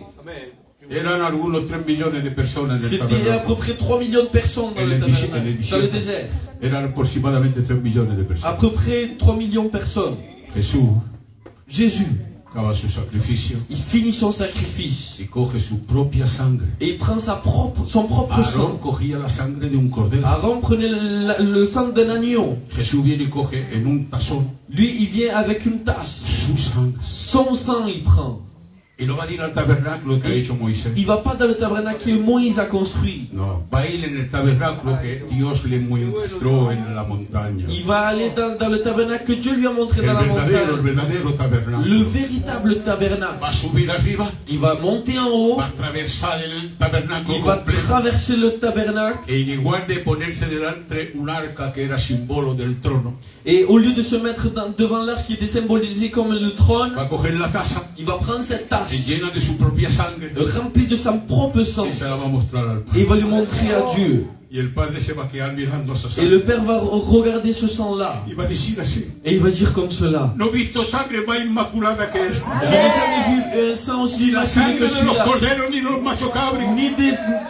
Eran algunos 3 millones de personas en el C'était à peu tabernáculo. près 3 millions de personnes dans En le el tabernacle, dans le desierto. désert. Eran aproximadamente 3 millones de À personas. peu près 3 millions de personnes. Jesús Jésus, acaba su sacrificio il finit son sacrifice. y coge su propia sangre. Et il prend son propre Aarón sang. cogía la sangre de un cordero. Aaron prenait le sang d'un agneau. Jesús viene y coge en un tazón Lui, il vient avec une tasse. su sangre. Son sang, il prend. Y no va a ir al tabernáculo que ha hecho Moisés. Il va pas dans le tabernacle que Moïse a construit. No, va a ir en el tabernáculo que Dios le mostró en la montaña. Il va aller dans le tabernacle que Dieu lui a montré dans la El montagne. verdadero Le tabernáculo. véritable tabernacle. Va a subir arriba, Il va monter en haut. va a atravesar el tabernáculo Il va completo. traverser le tabernacle. E en igual de ponerse delante un arca que era símbolo del trono, Et au lieu de se mettre devant l'arche qui était symbolisé comme le trône, va a coger la taza il va prendre cette tasse llena de su propia sangre remplie de son propre sang y se la va a mostrar al et il Padre. va lui montrer à Dieu. Y el Padre se va a quedar mirando esa Et le sangre Père va regarder ce sang-là y va a decir así: et il va dire comme cela. no he visto sangre más inmaculada que esta. Je n'ai jamais vu un sang aussi Ni la immaculé sangre que de los celui-là, corderos ni los machos cabros. ni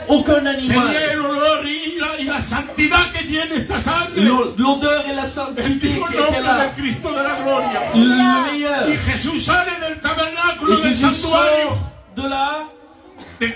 aucun animal. Tenía el olor y la santidad que tiene esta sangre. L'odeur et la sainteté Bendigo qui el étaient nombre là, de Cristo de la gloria. le meilleur. Y Jesús sale del tabernáculo, Et del Jésus santuario, sort de là, del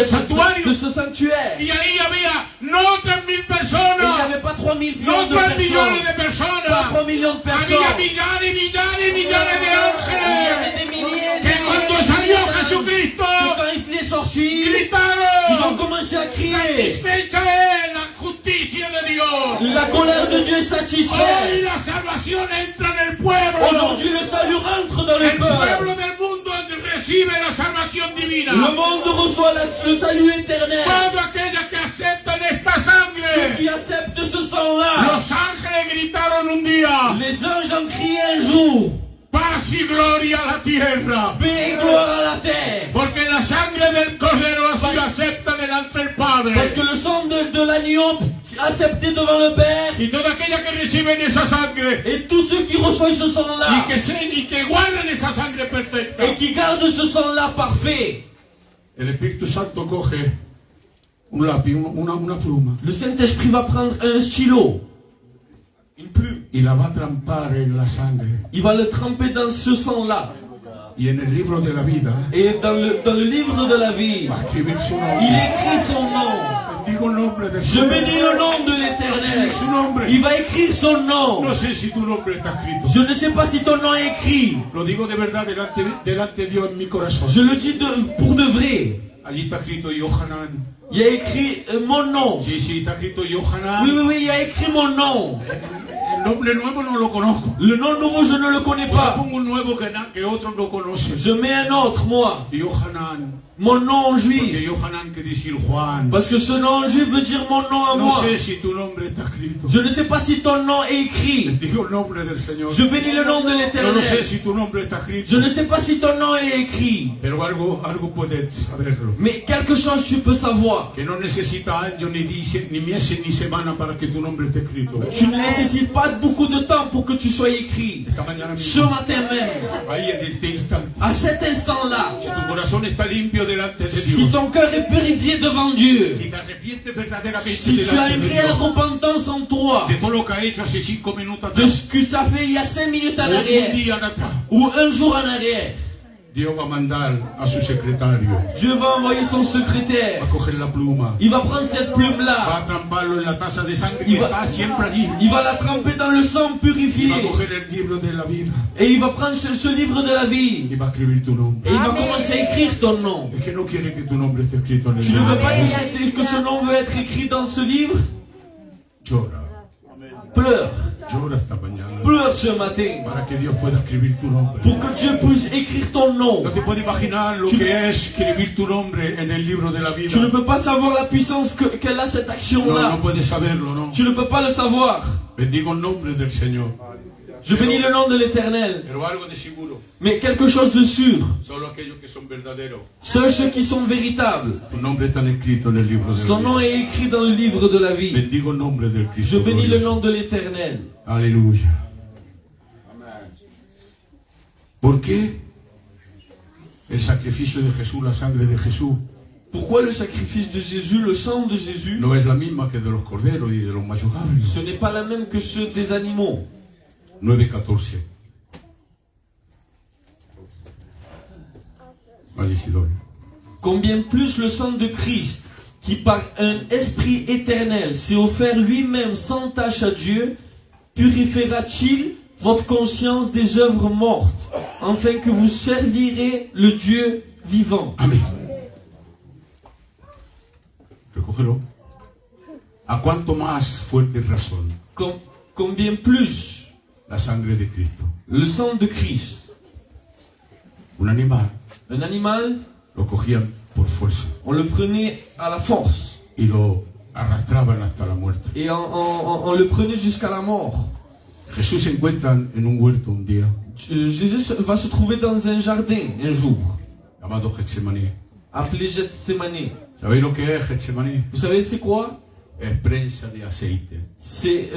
de santuario. ce sanctuaire. Y ahí había no 3.000 Et il n'y personas, avait pas 3 millions no de 3 millones personnes. de personas. Pas 3 millions de personnes. Había millares y millares y millares de Il y ángeles avait des milliers, que cuando salió Jesucristo que quand il est sorti, ils ont gritaron: commencé à crier. satisfecha es la justicia de Dios. La colère de Dieu est Hoy satisfaite. la salvación entra en el pueblo. Aujourd'hui, le salut rentre dans le El pueblo peuple. del mundo recibe la salvación divina. Le monde reçoit le salut éternel. Todos aquellos que aceptan esta Ceux sangre. qui acceptent ce sang-là, Los ángeles gritaron un día: les anges ont crié un jour, paz y gloria a la tierra. paix et gloire à la terre. Porque la sangre del cordero ha sido acepta delante del Padre. Parce que le sang de l'agneau accepté devant le Père, Y todos aquellos que reciben esa sangre et tous ceux qui reçoivent ce sang-là, y que guardan esa sangre perfecta. et qui gardent ce sang-là parfait, El Espíritu Santo coge un lápiz, una pluma, le Saint-Esprit va prendre un stylo, une plume, y la va a trampar en la sangre. il va le tremper dans ce sang-là. Y en el libro de la vida Et dans le livre de la vie, va a escribir su il nombre. écrit son nom. Bendigo el nombre de Je bénis le nom de l'Éternel. su nombre. Il va écrire son nom. No sé si tu nombre está escrito. Je ne sais pas si ton nom est écrit. Lo digo de verdad delante de Dios en mi corazón. Je le dis pour de vrai. Allí está escrito Yohanan. Il y a écrit mon nom. Sí, sí, está escrito Yohanan. Oui, oui, oui, il y a écrit mon nom. El nombre nuevo no lo conozco. Le nom nouveau, je ne le connais Yo pas. pongo un nuevo que otros no conocen. Je mets un autre, moi. Yohanan. Mon nom en Porque juif. Yohanan quiere decir Juan. Parce que ce nom en juif veut dire mon nom à No moi. sé si tu nombre está escrito. Je ne sais pas si ton nom est écrit. Digo el nombre del Señor. Je bénis le nom de Yo no sé l'Éternel. si tu nombre está escrito. Je ne sais pas si ton nom est écrit. Pero algo puedes saberlo. Mais quelque chose tu peux savoir. Que no necesita años, ni meses, ni semana para que tu nombre esté escrito. Tu ne nécessites pas beaucoup de temps pour que tu sois écrit. Esta mañana Ce mismo, matin même, ahí en este instante, à cet instant-là, si tu corazón está limpio delante de si Dios, ton cœur est purifié devant Dieu, si te arrepientes verdaderamente si tu as delante une de réelle Dios, repentance en toi, de todo lo que ha hecho hace 5 minutos de atrás, ce que tu as fait il y a 5 minutes en o un arrière, día atrás, ou un jour en arrière, Dios va a mandar a su secretario Dieu va envoyer son a secrétaire. coger la pluma, Il va prendre cette va plume-là, a tramparlo en la taza de sangre Y que va- está siempre allí, il va la tremper dans le sang y purifié, va a coger el libro de la vida et il va prendre ce livre de la vie, y va a escribir tu nombre. et il va commencer à écrire ton nom. Es que no quiere que tu nombre esté escrito en el Tu ne veux libro. pas que ce nom veut être écrit dans ce livre? Llora, Pleure. llora esta mañana Pleure ce matin para que Dios pueda escribir tu nombre. pour que Dieu puisse écrire ton nom. No te puedes imaginar lo que es escribir tu nombre en el libro de la vida. Tu ne peux pas savoir la puissance qu'elle a cette No, action-là. no puedes saberlo, no. Tu ne peux pas le savoir. Bendigo el nombre del Señor. Je bénis le nom de l'Éternel. Pero algo de seguro, Mais quelque chose de sûr. solo aquellos que son verdaderos. Seuls ceux qui sont véritables. Su nombre está escrito en el libro de Son la nom vida. est écrit dans le livre de la vie. Bendigo el nombre del Je Cristo bénis le glorioso. nom de l'Éternel. Aleluya. ¿Por qué el sacrificio de Jesús, la sangre de Jesús, Pourquoi le sacrifice de Jésus, le sang de Jésus, no es la misma que de los corderos y de los machos cabríos? ce n'est pas la même que ceux des animaux? 9:14. Maldicidor. Combien plus le sang de Christ, qui par un esprit éternel s'est offert lui-même sans tache à Dieu, purifiera-t-il votre conscience des œuvres mortes, afin que vous servirez le Dieu vivant? Amén. Recógelo. ¿A cuánto más fuerte razón Combien plus la sangre de Cristo? le sang de Christ? Un animal Un animal, lo cogían por fuerza on le prenait à la force, y lo arrastraban hasta la muerte. et on le prenait jusqu'à la mort. Jesús se encuentra en un huerto un día Jésus va se trouver dans un jardin un jour, llamado Getsemaní. appelé Gethsemane. ¿Sabéis lo que es Getsemaní? Vous savez c'est quoi? Es prensa de aceite. C'est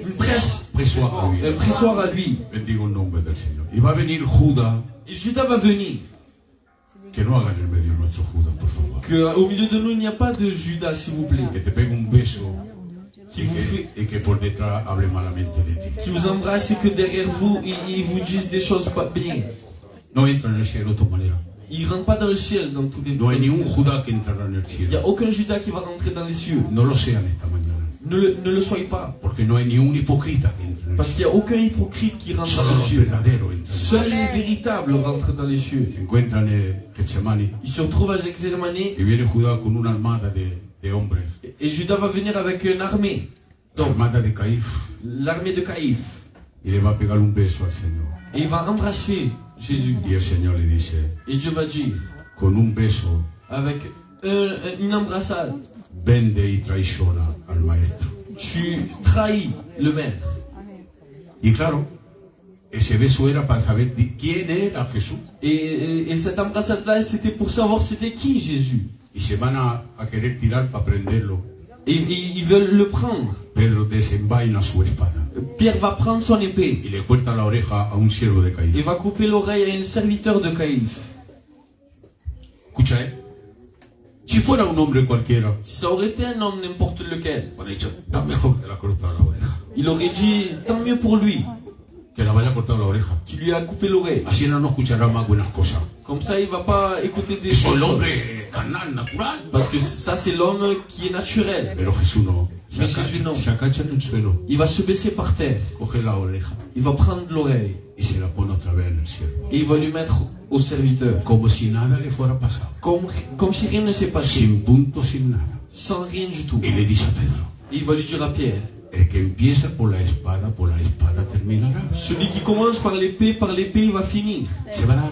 une presse, Pressoir a un huir. pressoir à lui. Bendigo el nombre del Señor. Y va a venir Judas, Et Judas va venir. que no haga en el medio nuestro Judas, por favor. Qu'au milieu de nous, il n'y a pas de Judas, s'il vous plaît, Que te pegue un beso qui vous, y que por detrás hable malamente de ti. qui vous embrasse et que derrière vous, il vous dise des choses pas bien. No entra en el cielo de otra manera. Il ne rentre pas dans le ciel dans tous les No hay cas. ni un Judas que entrará en el Il n'y a cielo. aucun Judas qui va rentrer dans les cieux. No lo sean esta mañana. Ne le soyez pas. Porque no hay ni un hipócrita que entre en el Parce qu'il n'y cielo. a aucun hypocrite qui rentre Solo dans les los cieux. verdaderos entran. Seul les véritables rentrent dans les cieux. Se encuentran en Getsemaní Il se retrouve à Gethsemane y viene Judas con una armada de hombres. et Judas va venir avec une armée. La Donc, armada de Caïf. l'armée de Caïphe. Y le va a pegar un beso al Señor. Et il va embrasser Jésus. Y el Señor le dice, Et Dieu va dire, con un beso, avec une embrassade, vende y traiciona al maestro. tu trahis le maître. Y claro, ese beso era para saber quién era Jesús. Et cette embrassade-là, c'était pour savoir c'était qui Jésus. Y se van a querer tirar para prenderlo. Et ils veulent le prendre. Pedro desenvaina su espada Pierre va prendre son épée y le corta la oreja a un siervo de et Caín. va couper l'oreille à un serviteur de Caïphe. Escucha, si fuera un hombre cualquiera, Si ça aurait été un homme n'importe lequel, hubiera dicho, está mejor que la corta la oreja, il aurait dit tant mieux pour lui que la vaya a cortar la oreja. qui lui a coupé l'oreille. Así no escuchará más buenas cosas. Comme ça, il va pas écouter des Eso es el choses. hombre carnal, natural. Parce que ça, c'est l'homme qui est naturel. Pero Jesús no. Se Mais Jésus, non. se agacha en el suelo, Il va se baisser par terre. coge la oreja Il va prendre l'oreille. y se la pone otra vez en el siervo. Et il va lui mettre au serviteur. Como si nada le fuera pasado. Comme si rien ne s'est passé. Sin punto, sin nada. Sans rien du tout. Y le dice a Pedro, Et il va lui dire à Pierre, el que empieza por la espada terminará. celui qui commence par l'épée il va finir. Se va a dar.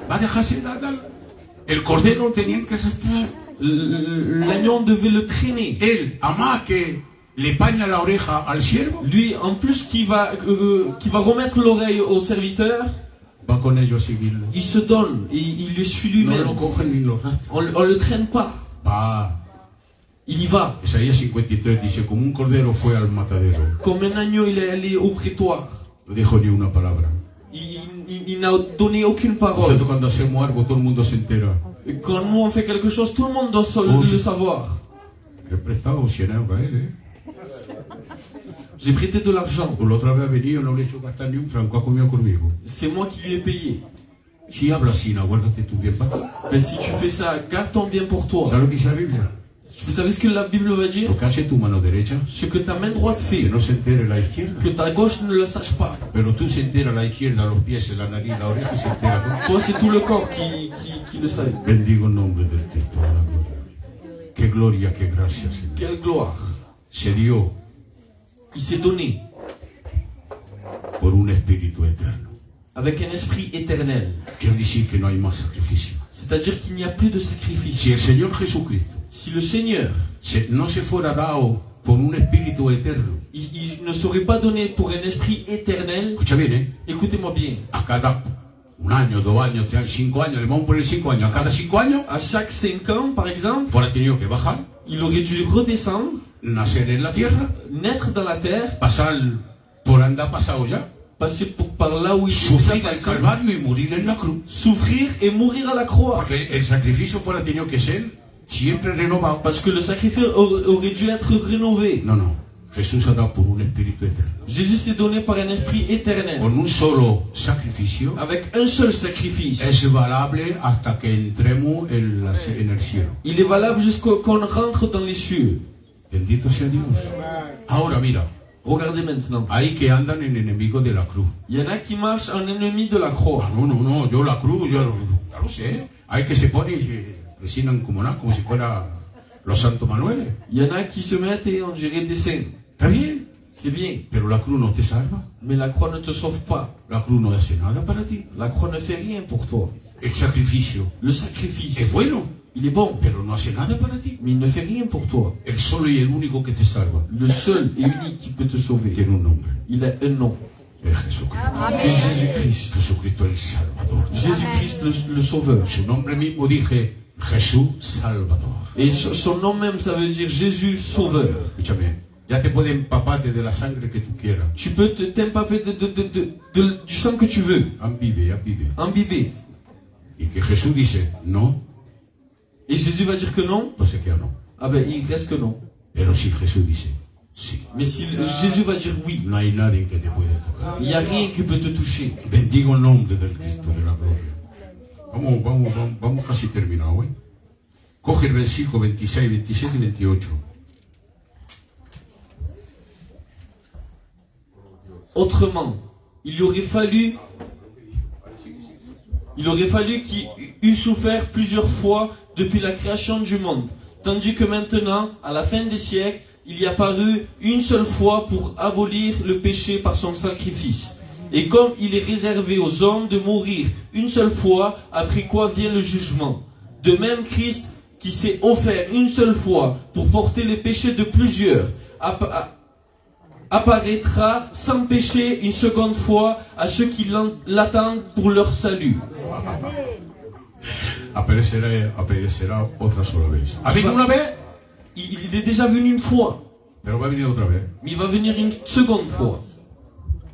Va a dejarse dar. El cordero lo tenían que arrastrar. L'agneau devait le traîner. Él, ama que le paña la oreja al siervo, Lui, en plus, qui va remettre l'oreille au serviteur, va con ellos a seguirlo. il se donne et il le suit No lui-même. lo cogen ni lo arrastran. On le traîne pas. Va. Il y va. Isaías 53 dice, como un cordero fue al matadero, Comme un agneau, il est allé au prétoire. no dijo ni una palabra. Il n'a donné aucune parole. Nosotros cuando hacemos algo, todo el mundo se entera. Et quand nous on fait quelque chose, tout le monde doit le savoir. Le he prestado 100 euros a él, J'ai prêté de l'argent. La otra vez ha venido, no le he hecho gastar ni un franco, ha comido conmigo. C'est moi qui lui ai payé. Si hablas así, aguárdate tu bien para ti. Mais si tu fais ça, garde ton bien pour toi. ¿Sabes lo que dice la Biblia? Vous savez ce que la Bible va dire? Lo que hace tu mano derecha, Ce que ta main droite que fait, no se entere la izquierda. que ta gauche ne le sache pas. Pero tú se entera la izquierda, los pies, la nariz, la oreja y se entera todo. Toi, c'est tout le corps qui le sait. Bendigo el nombre del Cristo de la gloria. Qué gloria, qué gracia, Señor. Quelle gloire. Se dio Il s'est donné por un espíritu eterno. avec un esprit éternel. Quiere decir que no hay más sacrificio. C'est-à-dire qu'il n'y a plus de sacrifice. Si el Señor Jesucristo Si le Seigneur, no se fuera dado por un espíritu eterno, il ne serait pas donné pour un esprit éternel, escucha bien, écoutez-moi bien, a cada un año, 2 años, 3 años, 5 años, le vamos a poner 5 años, a cada 5 años, à chaque 5 ans, par exemple, fuera tenido que bajar, il aurait dû redescendre, nacer en la tierra, naître dans la terre, pasar por andar pasado ya, passer par là où il est déjà sufrir el passé, Calvario y morir en la cruz. souffrir et mourir à la croix. Porque el sacrificio fuera tenido que ser siempre renovado. Parce que le sacrifice aurait dû être rénové. No, no. Jesús ha dado por un espíritu eterno. Jésus s'est donné par un esprit éternel. Con un solo sacrificio Avec un seul sacrifice. es valable hasta que entremos en el cielo. Il est valable jusqu'à qu'on rentre dans les cieux. Bendito sea Dios. Ahora mira, Regardez maintenant. hay que andan en enemigos de la cruz. Il y en a qui marchent en ennemi de la croix. Ah, no, yo la cruz, yo ya lo sé. Hay que se pone y vecinan como nada, como si fuera los Santos Manueles. Il y en a qui se mettent et on dirait des saints. Está bien, C'est bien. pero la cruz no te salva. Mais la croix ne te sauve pas. La cruz no hace nada para ti. La croix ne fait rien pour toi. El sacrificio Le sacrifice, es bueno, il est bon. pero no hace nada para ti. Mais il ne fait rien pour toi. El solo y el único que te salva Le seul et unique qui peut te sauver, tiene un nombre. il a un nom. Es Jesucristo. C'est Jésus-Christ. Jesucristo el Salvador. Jésus-Christ le Sauveur. Su nombre mismo dije, Jesús Salvador. Et son nom même, ça veut dire Jésus Sauveur. Escúchame, ya te puede empaparte de la sangre que tú quieras. Tu peux t'empaper du sang que tu veux, Vive. imbiber. Y que Jesús dice, no, Et Jésus va dire que non, no se queda no. ah ben il reste que non. Pero si Jesús dice, sí, Mais si Jésus va dire oui, no hay nadie que te puede tocar. il n'y a rien qui peut te toucher. Bendigo el nombre del Cristo de la gloria. Vamos casi terminado, ¿eh? Coge el versículo 26, 27 y 28. Autrement, il aurait fallu qu'il eût souffert plusieurs fois depuis la création du monde, tandis que maintenant, à la fin des siècles, il y a apparu une seule fois pour abolir le péché par son sacrifice. Et comme il est réservé aux hommes de mourir une seule fois, après quoi vient le jugement. De même, Christ, qui s'est offert une seule fois pour porter les péchés de plusieurs, apparaîtra sans péché une seconde fois à ceux qui l'attendent pour leur salut. Aparecerá otra sola vez. ¿Ha venido una vez? Il est déjà venu une fois, Pero va a venir otra vez. mais il va venir une seconde fois.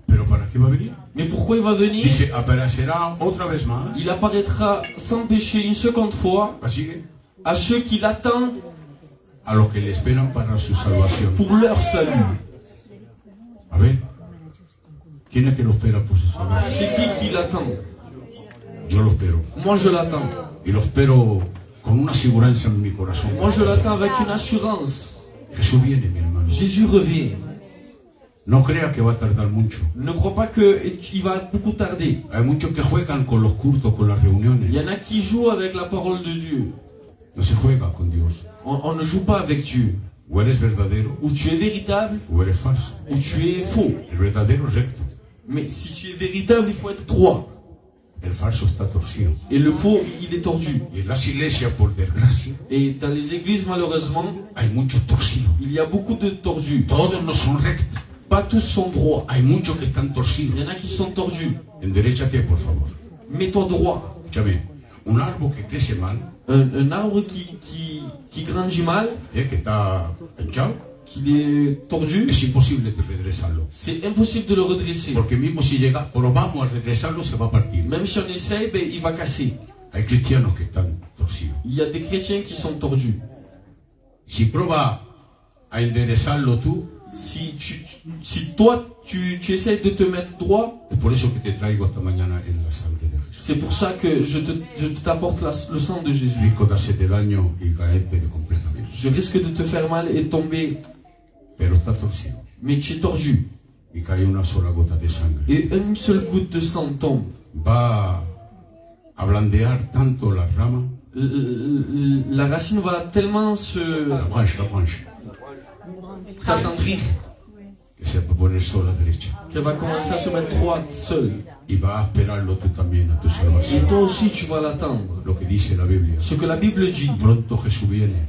¿Pero para qué va a venir? Mais pourquoi il va venir? Dice, aparecerá otra vez más. Il apparaîtra sans péché une seconde fois Así que, à ceux qui l'attendent a los que le esperan para su salvación. pour leur salut. A ver, ¿quién es que lo espera por su salvación? C'est qui l'attend? Yo lo espero. Moi je l'attends. Y lo espero con una seguridad en mi corazón. Moi je l'attends avec une assurance. Jesús viene, mi hermano. Jésus revient. No crea que va a tardar mucho. Ne crois pas qu'il va beaucoup tarder. Hay muchos que juegan con los cultos, con las Il y reuniones. en a qui jouent avec la parole de Dieu. No se juega con Dios. On ne joue pas avec Dieu. O eres verdadero Ou tu es véritable, o eres falso. ou tu es faux. El verdadero es recto. Mais si tu es véritable, il faut être droit. El falso está torcido. Et le faux, il est tordu. Y en las iglesias, por desgracia, Et dans les églises, malheureusement, hay muchos torcidos. il y a beaucoup de tordus. Todos no son rectos. Pas tous sont droits. Hay muchos que están Il torcidos. y en a qui sont tordus. Enderéchate, por favor. Mets-toi droit. Escúchame, un árbol que crece mal, Un arbre qui grandit mal, que está hinchado, qu'il est tordu, es imposible de redresarlo. c'est impossible de le redresser. Porque mismo si llega, probamos a redresarlo, se va a partir. Même si on essaye, ben, il va casser. Hay cristianos que están torcidos. Il y a des chrétiens qui sont tordus. Si prueba a enderezarlo tú, Si toi, tu essaies de te mettre droit, es por eso que te traigo esta mañana en la sangre de Jesús. c'est pour ça que je t'apporte le sang de Jésus. Risco de hacerte daño y caerte completamente. Je risque de te faire mal et tomber, Pero está torcido. mais tu es tordu. Y cae una sola gota de sangre. Et une seule goutte de sang tombe. Va a blandear tanto las ramas, La racine va tellement la branche, s'attendrir que se va a poner sola derecha. qu'elle va commencer à se mettre droite, seule. Y va a esperarlo tú también a tu Et salvación. toi aussi, tu vas l'attendre. Lo que dice la Biblia. Ce que la Bible dit. Pronto Jesús viene.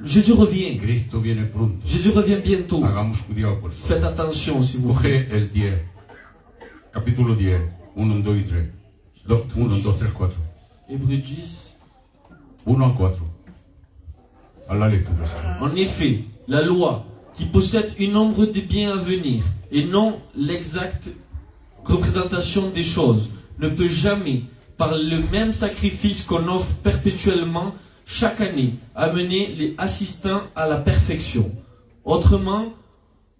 Jésus revient. Cristo viene pronto. Jésus revient bientôt. Hagamos cuidado, por favor. Faites attention, si vous voulez. Coge el 10, capítulo 10, 1, 2 y 3. 1, 2, 3, 4. Hébreux 10. 1 a 4. A la lectura. En effet, la loi, qui possède une ombre des biens à venir, et non l'exacte représentation des choses, ne peut jamais, par le même sacrifice qu'on offre perpétuellement chaque année, amener les assistants à la perfection. Autrement,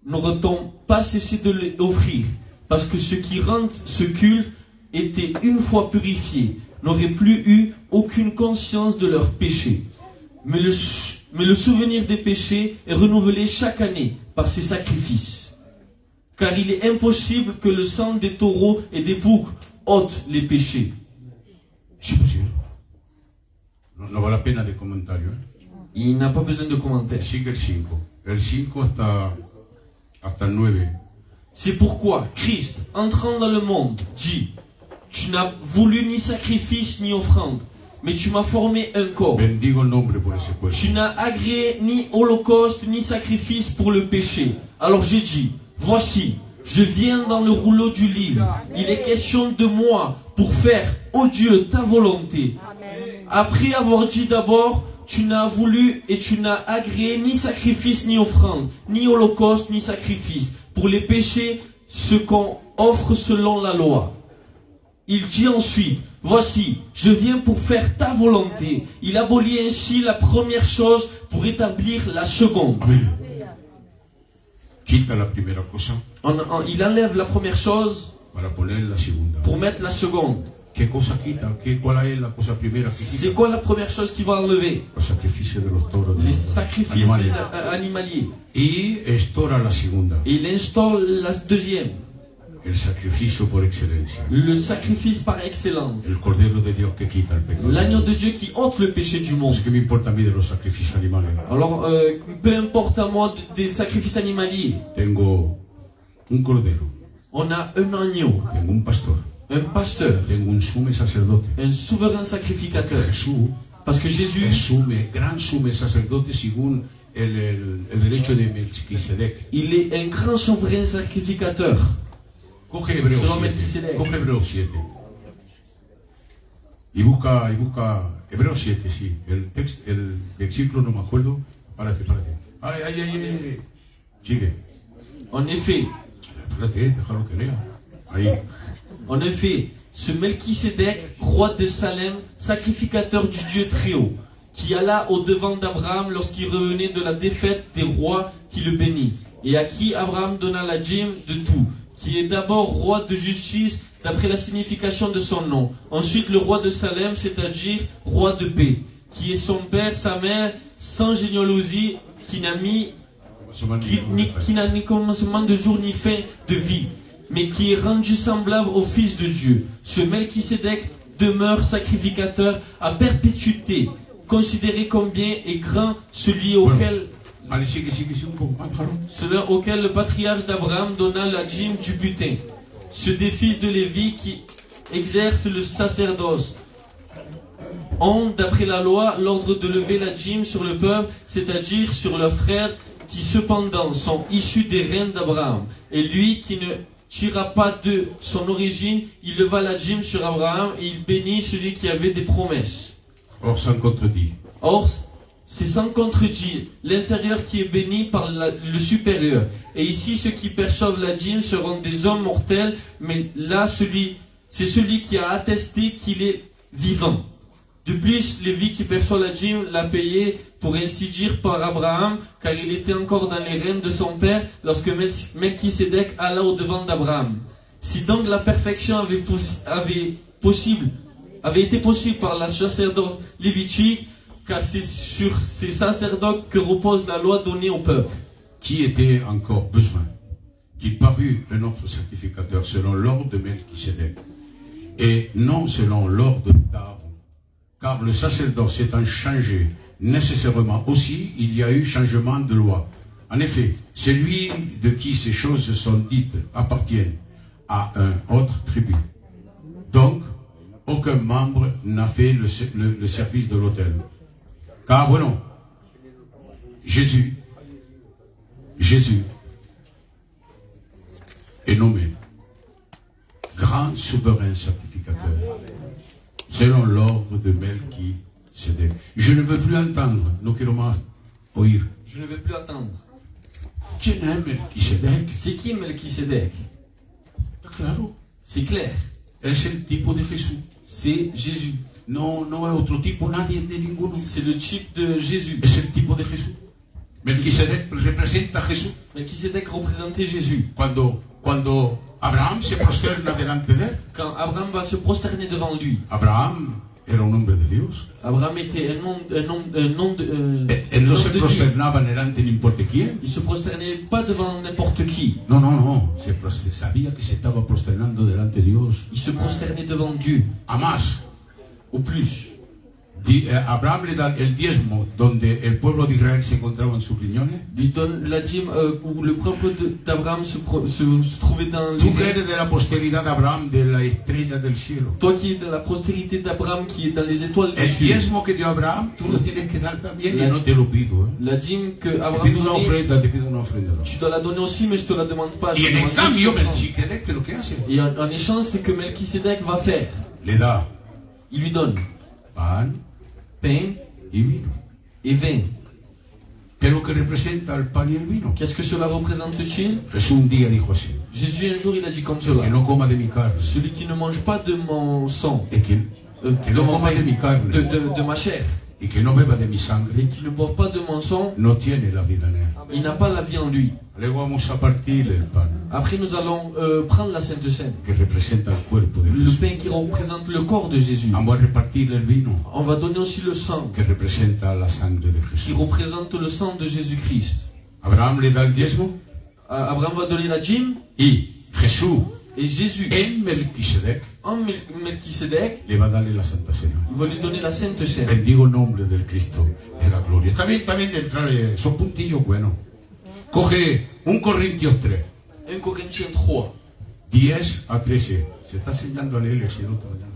n'aurait-on pas cessé de les offrir, parce que ceux qui rendent ce culte étaient une fois purifiés, n'auraient plus eu aucune conscience de leurs péchés. Mais le souvenir des péchés est renouvelé chaque année par ces sacrifices. Car il est impossible que le sang des taureaux et des boucs ôte les péchés. Sí, posible. No vale la pena de comentario. Il n'a pas besoin de commentaires. Sigue el 5. El 5 hasta el 9. C'est pourquoi Christ, entrant dans le monde, dit: Tu n'as voulu ni sacrifice ni offrande, mais tu m'as formé un corps. Bendigo el nombre por ese cuerpo. Tu n'as agréé ni holocauste ni sacrifice pour le péché. Alors j'ai dit: Voici, je viens dans le rouleau du livre. Il est question de moi pour faire, ô Dieu, ta volonté. Après avoir dit d'abord: Tu n'as voulu et tu n'as agréé ni sacrifice ni offrande, ni holocauste ni sacrifice. Pour les péchés, ce qu'on offre selon la loi. Il dit ensuite: Voici, je viens pour faire ta volonté. Il abolit ainsi la première chose pour établir la seconde. Amén. Quita la primera cosa Il enlève la première chose para poner la segunda. pour mettre la seconde. ¿Qué cosa quita? ¿Cuál es la cosa primera que C'est quita? quoi la première chose qu'il va enlever? Los sacrificios de los toros. de Les los sacrifices animales. animaliers. Y estora la segunda. Et il instaure la deuxième. El sacrificio por excelencia. Le sacrifice par excellence. El Cordero de Dios que quita el pecado. L'agneau de Dieu qui ôte le péché du monde. Es que me importa a mí de los sacrificios animales. Alors, peu importe à moi des sacrifices animaliers. Tengo un cordero, On a un agneau, tengo un pastor, un pasteur, tengo un sume sacerdote. un souverain sacrificateur. Jesús Parce que es Jésus, gran sume sacerdote según el derecho de Melquisedec. il est un grand souverain sacrificateur. Coge Hebreos Solo 7. Melquisedec. Coge Hebreos 7. Y busca Hebreos 7, sí. El versículo no me acuerdo. Párate. Ay. Sigue. En effet, Espérate, déjalo que lea. Ahí. En effet, ce Melchisédek, roi de Salem, sacrificateur du Dieu très haut, qui alla au-devant d'Abraham lorsqu'il revenait de la défaite des rois qui le bénit, et à qui Abraham donna la dîme de tout, qui est d'abord roi de justice d'après la signification de son nom, ensuite le roi de Salem, c'est-à-dire roi de paix, qui est son père, sa mère, sans généalogie qui n'a ni Commencement ni commencement de jour ni fin de vie, mais qui est rendu semblable au Fils de Dieu. Ce Melchisédek demeure sacrificateur à perpétuité. Considérez combien est grand celui auquel Allez, sigue un poco más, claro. Celui auquel le patriarche d'Abraham donna la dîme du butin. Ce des fils de Lévi qui exerce le sacerdoce ont, d'après la loi, l'ordre de lever la dîme sur le peuple, c'est-à-dire sur leurs frères qui cependant sont issus des reines d'Abraham. Et lui qui ne tira pas de son origine, il leva la dîme sur Abraham et il bénit celui qui avait des promesses. Or, sans contredit. Or, c'est sans contredire l'inférieur qui est béni par le supérieur. Et ici, ceux qui perçoivent la dîme seront des hommes mortels, mais là, c'est celui qui a attesté qu'il est vivant. De plus, Lévi qui perçoit la dîme l'a payé, pour ainsi dire, par Abraham, car il était encore dans les rênes de son père lorsque Melchisédek alla au-devant d'Abraham. Si donc la perfection avait été possible par la sacerdoce lévitique, car c'est sur ces sacerdotes que repose la loi donnée au peuple. Qui était encore besoin qu'il parût le notre sacrificateur selon l'ordre de Melchisédek et non selon l'ordre d'Aaron. Car le sacerdoce étant changé nécessairement aussi, il y a eu changement de loi. En effet, celui de qui ces choses sont dites appartiennent à un autre tribu. Donc, aucun membre n'a fait le service de l'autel. Car voilà, Jésus est nommé grand souverain sacrificateur selon l'ordre de Melchisédek. Je ne veux plus entendre, no quiero más oír. Je ne vais plus attendre. ¿Quién es Melchisedec? C'est qui Melchisédek? Claro, C'est clair. es el tipo de Jesús. C'est Jésus. No es otro tipo, nadie de ninguno. C'est le type de Jésus. Es el tipo de Jesús. Melquisedec representa a Jesús. Melchisédek représentait Jésus. Cuando Abraham se prosterna delante de él, Quand Abraham va se prosterner devant lui, Abraham era un hombre de Dios. Abraham était un homme Él no un se homme de Dieu. prosternaba delante de n'importe quién. Il se prosternait pas devant n'importe qui. No. Se sabía que se estaba prosternando delante de Dios. Il se prosternait devant Dieu. A más, Au plus, Abraham le da el diezmo donde el pueblo de Israel se encontraba en sus riñones. lui donne la dîme où le peuple d'Abraham se trouvait dans les Tú que reins. eres de la posteridad de Abraham, de la estrella del cielo. Toi qui es de la postérité d'Abraham, qui est dans les étoiles du El ciel. diezmo que dio Abraham, tú lo tienes que dar también y no te lo pido. La dîme que Te Abraham pido una donnait, ofrenda. tu dois la donner aussi, mais je te la demande pas. Je Y te en demande el cambio, juste de prendre. Melquisedec, ¿qué es lo que hace? Et en échange, c'est que Melchisédek va faire. Le da Il lui donne pan pain y vino. et vin. ¿Qué es lo que representa el pan y el vino? Qu'est-ce que cela représente-t-il? Jesús un día dijo así: Jésus un jour il a dit comme que cela. no coma de mi carne, Celui qui ne mange pas de mon sang, y que de no mon coma pain, de mi carne, de ma chair, y que no beba de mi et sangre, qui ne boit pas de mon sang, no tiene la vida en él. il n'a pas la vie en lui. Luego vamos a partir el pan, Après nous allons prendre la Sainte Seine, que representa el cuerpo de le Jesús. pain qui représente le corps de Jésus. Vamos a repartir el vino, On va donner aussi le sang, que representa la sangre de qui Jesús. représente le sang de Jésus-Christ. Abraham le da el diezmo Abraham va donner la dîme, y Jesús et Jésus, en Melquisedec en Melchisédek, le va a darle la Santa Cena. il va lui donner la Sainte Seine. Bendigo el nombre del Cristo de la gloria. También de entrar, son puntillos buenos. Coge 1 Corintios 3, 1 Corinthiens 3. 10 a 13. Se está enseñando a leer el cielo mañana.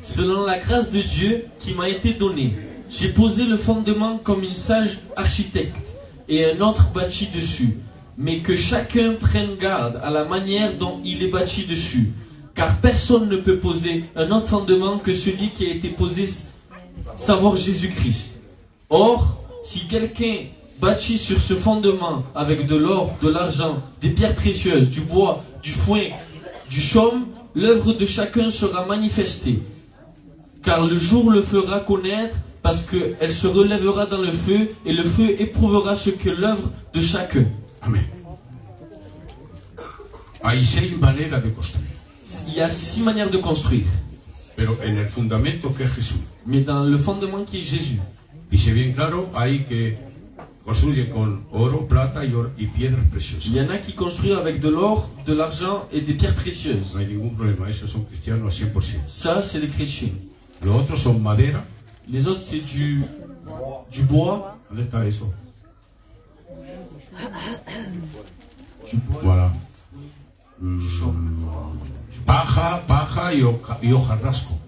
Selon la grâce de Dieu qui m'a été donnée, j'ai posé le fondement comme une sage architecte et un autre bâti dessus. Mais que chacun prenne garde à la manière dont il est bâti dessus. Car personne ne peut poser un autre fondement que celui qui a été posé, savoir Jésus-Christ. Or, si quelqu'un bâtit sur ce fondement avec de l'or, de l'argent, des pierres précieuses, du bois, du foin, du chaume, l'œuvre de chacun sera manifestée. Car le jour le fera connaître, parce qu'elle se relèvera dans le feu, et le feu éprouvera ce que l'œuvre de chacun. Amén. Hay 6 maneras de construir, Il y a 6 manières de construire. pero en el fundamento que es Jesús, Mais dans le fondement qui est Jésus, Dice bien claro, hay que construye con oro, plata y piedras preciosas. Il y en a qui construisent avec de l'or, de l'argent et des pierres précieuses. No hay ningún problema, esos son cristianos al 100%. Ça, c'est les chrétiens. Los otros son madera. Les autres, c'est du bois. ¿Dónde está eso? Voilà. Paja y hojarrasco.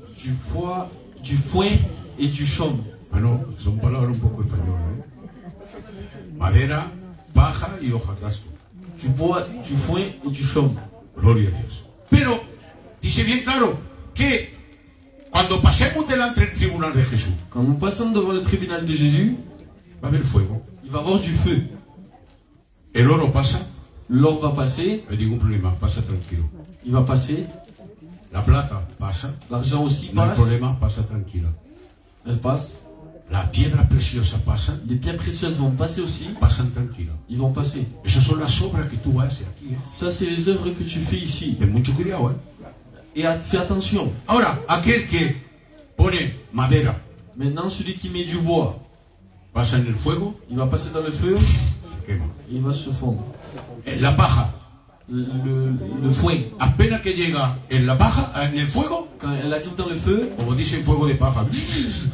Du foin et du chaume. Bueno, son palabras un poco españolas, ¿eh? Madera, paja y hojarrasco. Du bois, du foin et du chaume. Gloria a Dios. Pero dice bien claro que cuando pasemos delante del tribunal de Jesús, Quand nous passons devant le tribunal de Jésus, va a haber fuego. il va y avoir du feu. El oro pasa, L'or va passer, no hay ningún problema, pasa tranquilo. il va passer. La plata pasa, L'argent aussi no hay passe, problema, pasa tranquila. elle passe. Las piedras preciosas pasan, Les pierres précieuses vont passer aussi, pasan tranquila. ils vont passer. Esas son las obras que tú haces aquí, ¿eh? Ça, c'est les œuvres que tu fais ici. Ten mucho cuidado, ¿eh? Et fais attention. Ahora, aquel que pone madera, Maintenant, celui qui met du bois, pasa en el fuego, il va passer dans le feu, se quema. il va se fondre. La paja, Le foin, apenas que llega en la paja, en el fuego, quand elle arrive dans le feu, como dicen fuego de paja,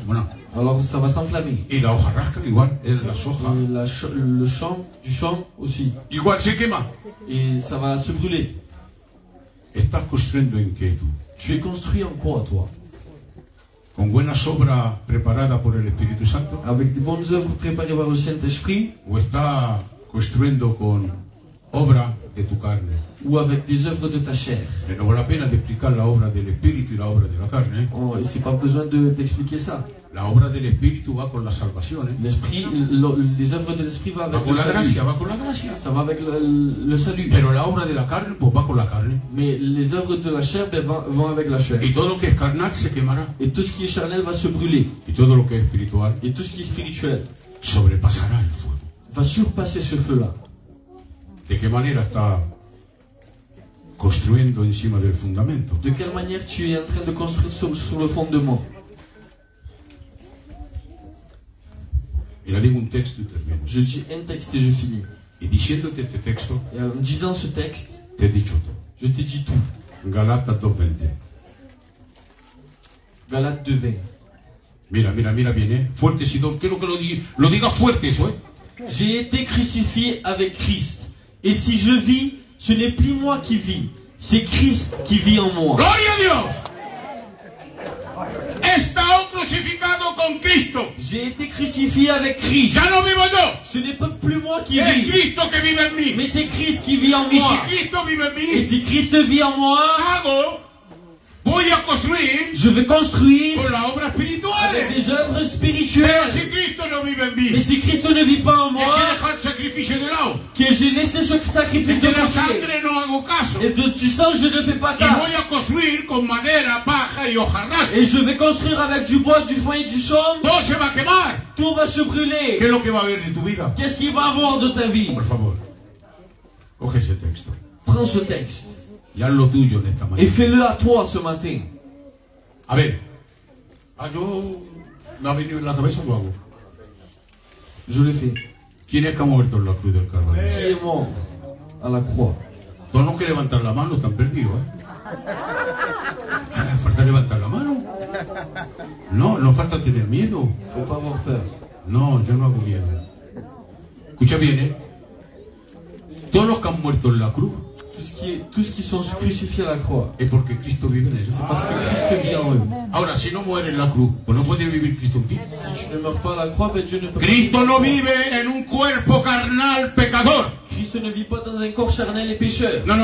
bueno, alors ça va s'enflammer. y la hojarrasca igual, las hojas, Et le champ, du champ aussi. igual se quema. Et ça va se brûler. Estás construyendo en qué tú, Tu es construit en quoi, toi? con buenas obras preparadas por el Espíritu Santo, Avec des bonnes œuvres préparées par le Saint-Esprit o estás construyendo con obra de tu carne. ou avec des œuvres de ta chair? No vale la pena de explicar la obra del Espíritu y la obra de la carne. Oh, et c'est pas besoin d'expliquer ça. La obra del Espíritu va con la salvación, ¿eh? L'esprit, les œuvres de l'esprit vont Va avec con le la salut. gracia, va con la gracia. Ça va avec le salut. Pero la obra de la carne, pues va con la carne. Mais les œuvres de la chair vont avec la chair. Y todo lo que es carnal se quemará. Et tout ce qui est charnel va se brûler. Y todo lo que es espiritual Et tout ce qui est spirituel sobrepasará el fuego. va surpasser ce feu-là. ¿De qué manera está construyendo encima del fundamento? De quelle manière tu es en train de construire sur le fondement? Y le digo un texto y termino. Je dis un texte et je finis. Y diciéndote este texto, Et en disant ce texte, te he dicho todo. je t'ai dit tout. Galatas 2:20. Galates 2:20. Mira bien, ¿eh? Fuerte, si no, quiero que lo diga fuerte eso, ¿eh? J'ai été crucifié avec Christ. Et si je vis, ce n'est plus moi qui vis, c'est Christ qui vit en moi. ¡Gloria a Dios! He estado crucificado con Cristo. J'ai été crucifié avec Christ. Ya no vivo yo. Ce n'est pas plus moi qui Es vis, Cristo que vive en mí. mais c'est Christ qui vit en Y si moi. Cristo vive en Et mí, si Christ vit en moi, voy a construir je vais construire con la obra avec espiritual. des œuvres Pero spirituelles. si Cristo no vive en Mais mí, si Christ ne vit pas en hay moi, que dejar el sacrificio de lado. que j'ai laissé ce sacrifice De de la péché, sangre no hago caso. et de du sang je ne fais pas Y cas. voy a construir con madera, paja y hojarrasca. Et je vais construire avec du bois, du foin et du chaume. Todo se va a quemar. Tout va se brûler. ¿Qué es lo que va a haber de tu vida? Qu'est-ce qu'il va avoir de ta vie? Por favor, coge ese texto Prends ce texte y haz lo tuyo en esta et mañana. fais-le à toi ce matin. A ver, yo me ha venido en la cabeza, lo hago. Je le fais. ¿Quién es que ha muerto en la cruz del Calvario? Qui est mort à la croix? Todos los que levantan la mano están perdidos, ¿eh? Falta levantar la mano. No falta tener miedo. Faut pas avoir peur. No, yo no hago miedo. Escucha bien, ¿eh? Todos los que han muerto en la cruz Tous qui sont crucifiés à la croix, es porque Cristo vive en ellos. c'est parce que Christ vit en eux. Ahora, si no muere en la cruz, pues no puede vivir Cristo en ti. Si tu ne meurs pas à la croix, ben Dieu ne peut pas. Cristo no vive en un cuerpo carnal pecador. Christ ne vit pas dans un corps charnel et pécheur. No.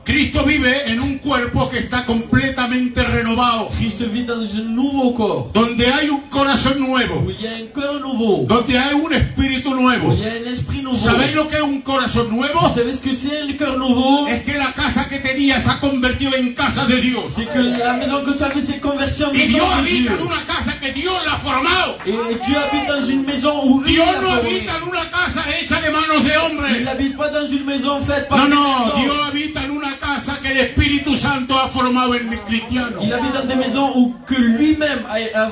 Cristo vive en un cuerpo que está completamente renovado. Christ vit dans un nouveau corps, Donde hay un corazón nuevo. où il y a un cœur nouveau, Donde hay un espíritu où nuevo. il y a un esprit nouveau. ¿Sabéis lo que es un corazón nuevo? Vous savez ce que c'est le cœur nouveau? Es que la casa que tenías se ha convertido en casa de Dios. C'est que la maison que tu avais s'est convertie en Y maison Dios de Dieu. habita en una casa que Dios la ha formado. Et Dieu habite dans une maison où il Dios l'a no formé. habita en una casa hecha de manos de Il hombres. n'habite pas dans une maison faite par No, des no, hommes. Dios habita en una casa que que el Espíritu Santo ha formado en el cristiano. Il habite dans des maisons où que lui-même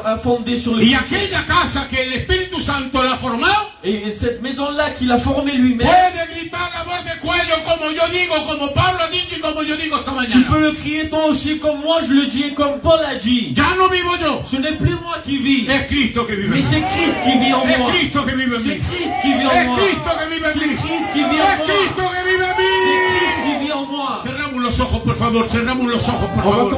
a fondé sur le Y Christ. aquella casa que el Espíritu Santo la ha formado, Et cette maison-là qu'il a formée lui-même, puede gritar la voz de cuello como yo digo, como Pablo ha dicho y como yo digo esta tu mañana. peux le crier toi aussi comme moi je le dis et comme Paul a dit. Ya no vivo yo, Ce n'est plus moi qui vis, es Cristo que vive en mais mí. c'est Christ qui vit en Es moi. Cristo que vive en C'est mí. Christ qui vit en Es moi. Cristo que vive en C'est mí. Christ qui vit en Es moi. Cristo que vive en C'est mí. Christ qui vit en moi. Cerramos los ojos, por favor, cerramos los ojos, por On va favor. commencer